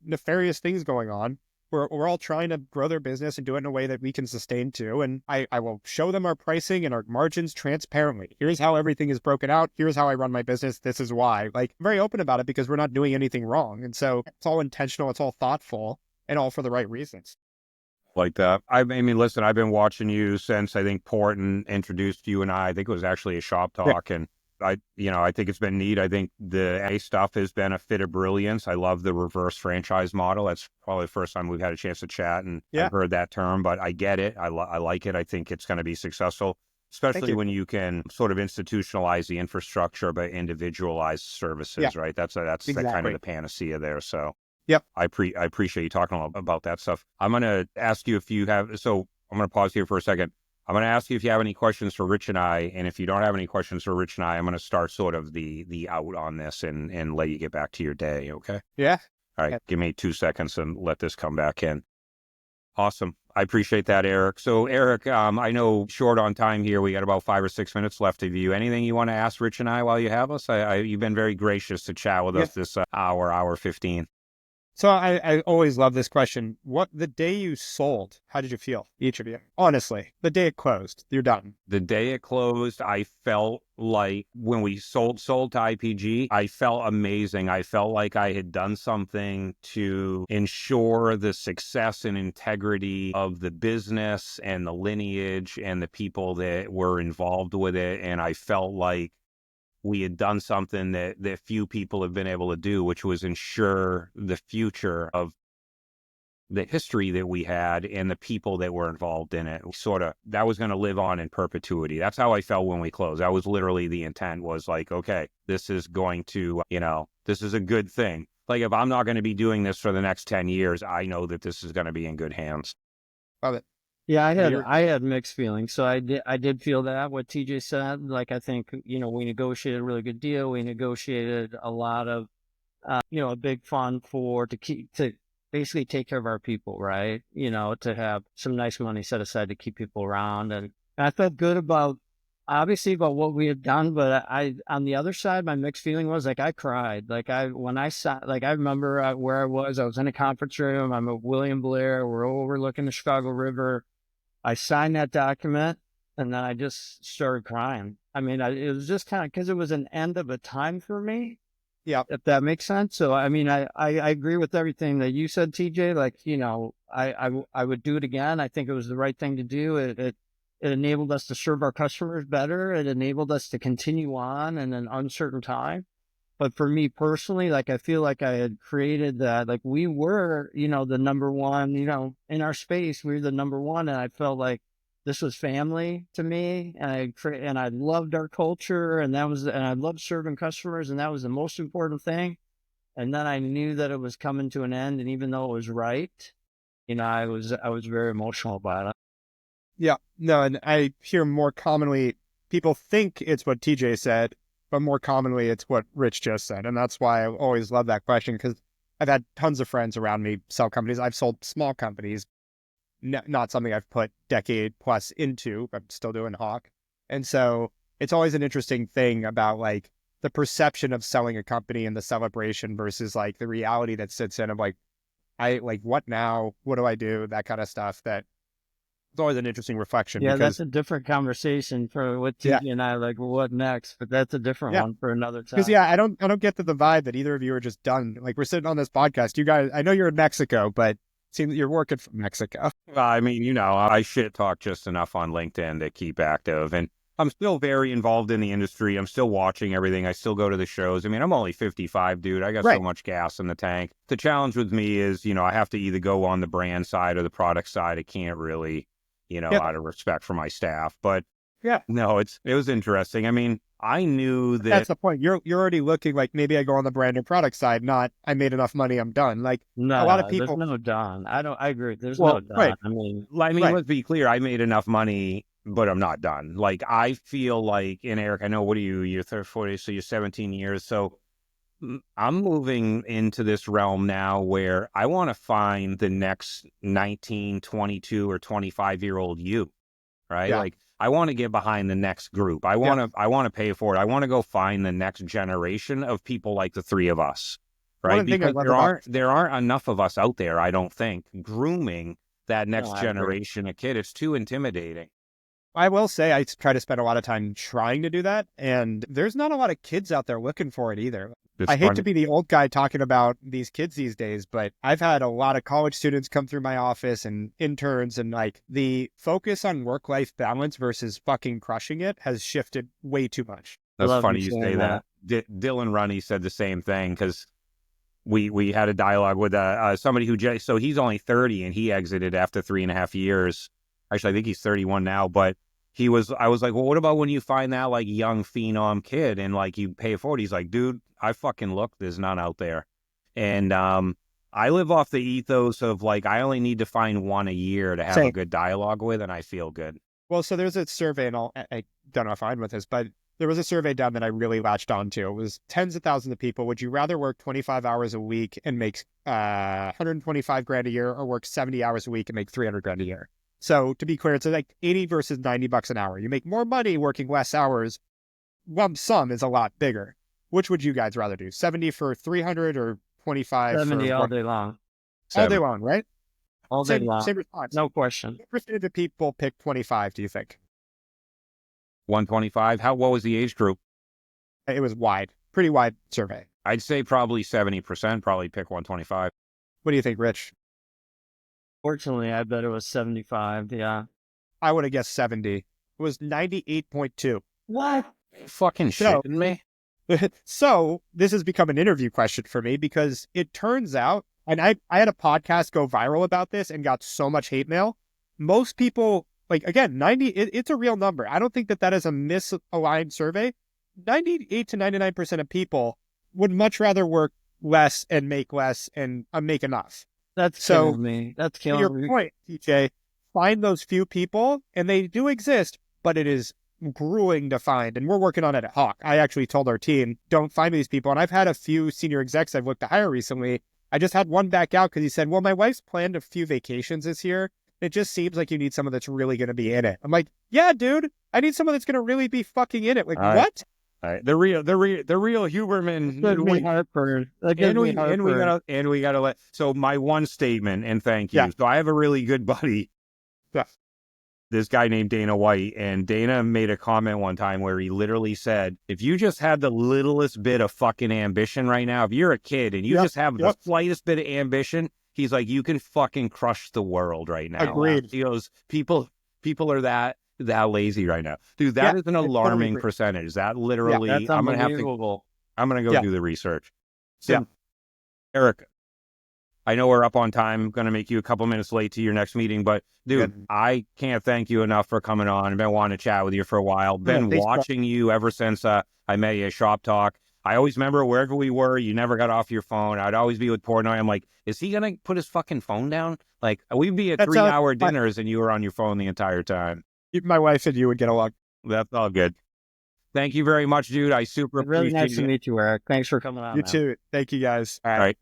nefarious things going on. We're all trying to grow their business and do it in a way that we can sustain too. And I will show them our pricing and our margins transparently. Here's how everything is broken out. Here's how I run my business. This is why. Like, I'm very open about it because we're not doing anything wrong. And so it's all intentional. It's all thoughtful and all for the right reasons. like that. I mean, listen, I've been watching you since I think Porton introduced you and I think it was actually a shop talk. And I think it's been neat. I think the A stuff has been a fit of brilliance. I love the reverse franchise model. That's probably the first time we've had a chance to chat, and I've heard that term, but I get it. I like it. I think it's going to be successful, especially when you can sort of institutionalize the infrastructure, but individualize services, right? That's the kind of the panacea there. So Yep. I appreciate you talking about that stuff. I'm going to ask you if you have, so I'm going to pause here for a second. I'm going to ask you if you have any questions for Rich and I, and if you don't have any questions for Rich and I, I'm going to start sort of the out on this and let you get back to your day, okay? Yeah. All right, give me 2 seconds and let this come back in. Awesome. I appreciate that, Erik. So, Erik, I know short on time here. We got about 5 or 6 minutes left of you. Anything you want to ask Rich and I while you have us? You've been very gracious to chat with us this hour 15. So I always love this question. The day you sold, how did you feel, each of you? Honestly, the day it closed, you're done. The day it closed, I felt like when we sold to IPG, I felt amazing. I felt like I had done something to ensure the success and integrity of the business and the lineage and the people that were involved with it. And I felt like we had done something that few people have been able to do, which was ensure the future of the history that we had and the people that were involved in it. That was going to live on in perpetuity. That's how I felt when we closed. That was literally the intent, was like, okay, this is going to, this is a good thing. Like, if I'm not going to be doing this for the next 10 years, I know that this is going to be in good hands. Love it. Yeah, But you're, I had mixed feelings. So I did feel that what TJ said. Like I think, we negotiated a really good deal. We negotiated a lot of a big fund to basically take care of our people, right? To have some nice money set aside to keep people around. And I felt good obviously about what we had done, but on the other side, my mixed feeling was like, I cried. When I saw, like, I remember where I was in a conference room. I'm at William Blair. We're overlooking the Chicago River. I signed that document and then I just started crying. I mean, it was just kind of because it was an end of a time for me, yeah, if that makes sense. So, I mean, I agree with everything that you said, TJ. Like, I would do it again. I think it was the right thing to do. It enabled us to serve our customers better. It enabled us to continue on in an uncertain time. But for me personally, like, I feel like I had created that, like, we were, the number one, in our space, we were the number one. And I felt like this was family to me. And I loved our culture, and I loved serving customers. And that was the most important thing. And then I knew that it was coming to an end. And even though it was right, I was very emotional about it. yeah. No, and I hear more commonly people think it's what TJ said, but more commonly it's what Rich just said. And that's why I always love that question, because I've had tons of friends around me sell companies. I've sold small companies, not something I've put decade plus into. I'm still doing Hawk. And so it's always an interesting thing about like the perception of selling a company and the celebration versus like the reality that sits in of like, what now? What do I do? That kind of stuff. That it's always an interesting reflection Yeah, that's because, a different conversation for what yeah, TJ and I like. What next? But that's a different yeah. one for another Because time. yeah, I don't get the vibe that either of you are just done. Like we're sitting on this podcast. You guys, I know you're in Mexico, but it seems that you're working from Mexico. Well, I mean, I shit talk just enough on LinkedIn to keep active. And I'm still very involved in the industry. I'm still watching everything. I still go to the shows. I mean, I'm only 55, dude. I got so Right. much gas in the tank. The challenge with me is, I have to either go on the brand side or the product side. I can't really, Yeah. out of respect for my staff. But Yeah. no, it was interesting. I mean, I knew That's that. the point. You're already looking like maybe I go on the brand and product side, not I made enough money, I'm done. Like a lot of No, there's people. no done. I agree. There's no Well, done. Right. I mean, Right. let's be clear. I made enough money, but I'm not done. Like, I feel like, and Eric, I know, what are you? You're 30, 40, so you're 17 years. So I'm moving into this realm now where I want to find the next 19, 22, or 25-year-old you, right? Yeah. Like, I want to get behind the next group. Yeah. I want to pay for it. I want to go find the next generation of people like the three of us, right? One thing I Because love about there aren't enough of us out there, I don't think, grooming that no, next I agree. generation of kid. It's too intimidating. I will say I try to spend a lot of time trying to do that, and there's not a lot of kids out there looking for it either. It's I hate fun. to be the old guy talking about these kids these days, but I've had a lot of college students come through my office and interns, and like the focus on work-life balance versus fucking crushing it has shifted way too much. I That's love you funny you say saying that. that. Dylan Runny said the same thing, because we had a dialogue with somebody so he's only 30 and he exited after 3.5 years. Actually, I think he's 31 now, but I was like, well, what about when you find that like young phenom kid and like you pay for it? He's like, dude, I fucking looked, there's none out there. And I live off the ethos of like, I only need to find one a year to have a Same. good dialogue with, and I feel good. Well, so there's a survey, and I don't know if I'm with this, but there was a survey done that I really latched onto. It was tens of thousands of people. Would you rather work 25 hours a week and make 125 grand a year, or work 70 hours a week and make 300 grand a year? So to be clear, it's like 80 versus $90 an hour. You make more money working less hours. Lump sum is a lot bigger. Which would you guys rather do? 70 for 300 or 25 for 70 all day long. all day Seven. long, right? All day long. Same response. No question. What percentage of people pick 25, do you think? 125. What was the age group? It was pretty wide survey. I'd say probably 70% probably pick 125. What do you think, Rich? Fortunately, I bet it was 75. Yeah. I would have guessed 70. It was 98.2. What? Fucking So- shitting me. So this has become an interview question for me, because it turns out, and I had a podcast go viral about this and got so much hate mail. Most people, like, again, 90, it's a real number. I don't think that is a misaligned survey. 98 to 99% of people would much rather work less and make less and make enough. That's So, killing me. That's to your killing me. point, TJ, find those few people, and they do exist, but it is grueling to find. And we're working on it at Hawke. I actually told our team, don't find me these people. And I've had a few senior execs I've looked to hire recently. I just had one back out because he said, well, my wife's planned a few vacations this year. It just seems like you need someone that's really going to be in it. I'm like, yeah, dude, I need someone that's going to really be fucking in it. Like, what? All right. The real Huberman. Gives me heartburn. That gives me heartburn. We gotta let. So my one statement, and thank you. Yeah. So I have a really good buddy, Yeah. this guy named Dana White, and Dana made a comment one time where he literally said, if you just had the littlest bit of fucking ambition right now, if you're a kid and you just have the slightest bit of ambition, he's like, you can fucking crush the world right now. Agreed. He goes, people are that lazy right now. Dude, that is an alarming percentage. That literally, That's unbelievable. I'm going to go do the research. So, Erik, I know we're up on time. I'm going to make you a couple minutes late to your next meeting, but dude, I can't thank you enough for coming on. I've been wanting to chat with you for a while. Been watching you ever since I met you at Shop Talk. I always remember wherever we were, you never got off your phone. I'd always be with Portnoy. I'm like, is he going to put his fucking phone down? Like, we'd be at 3-hour dinners and you were on your phone the entire time. My wife and you would get along. That's all good. Thank you very much, dude. I super appreciate it. Really nice to meet you, Erik. Thanks for coming on. You too. Thank you, guys. All right.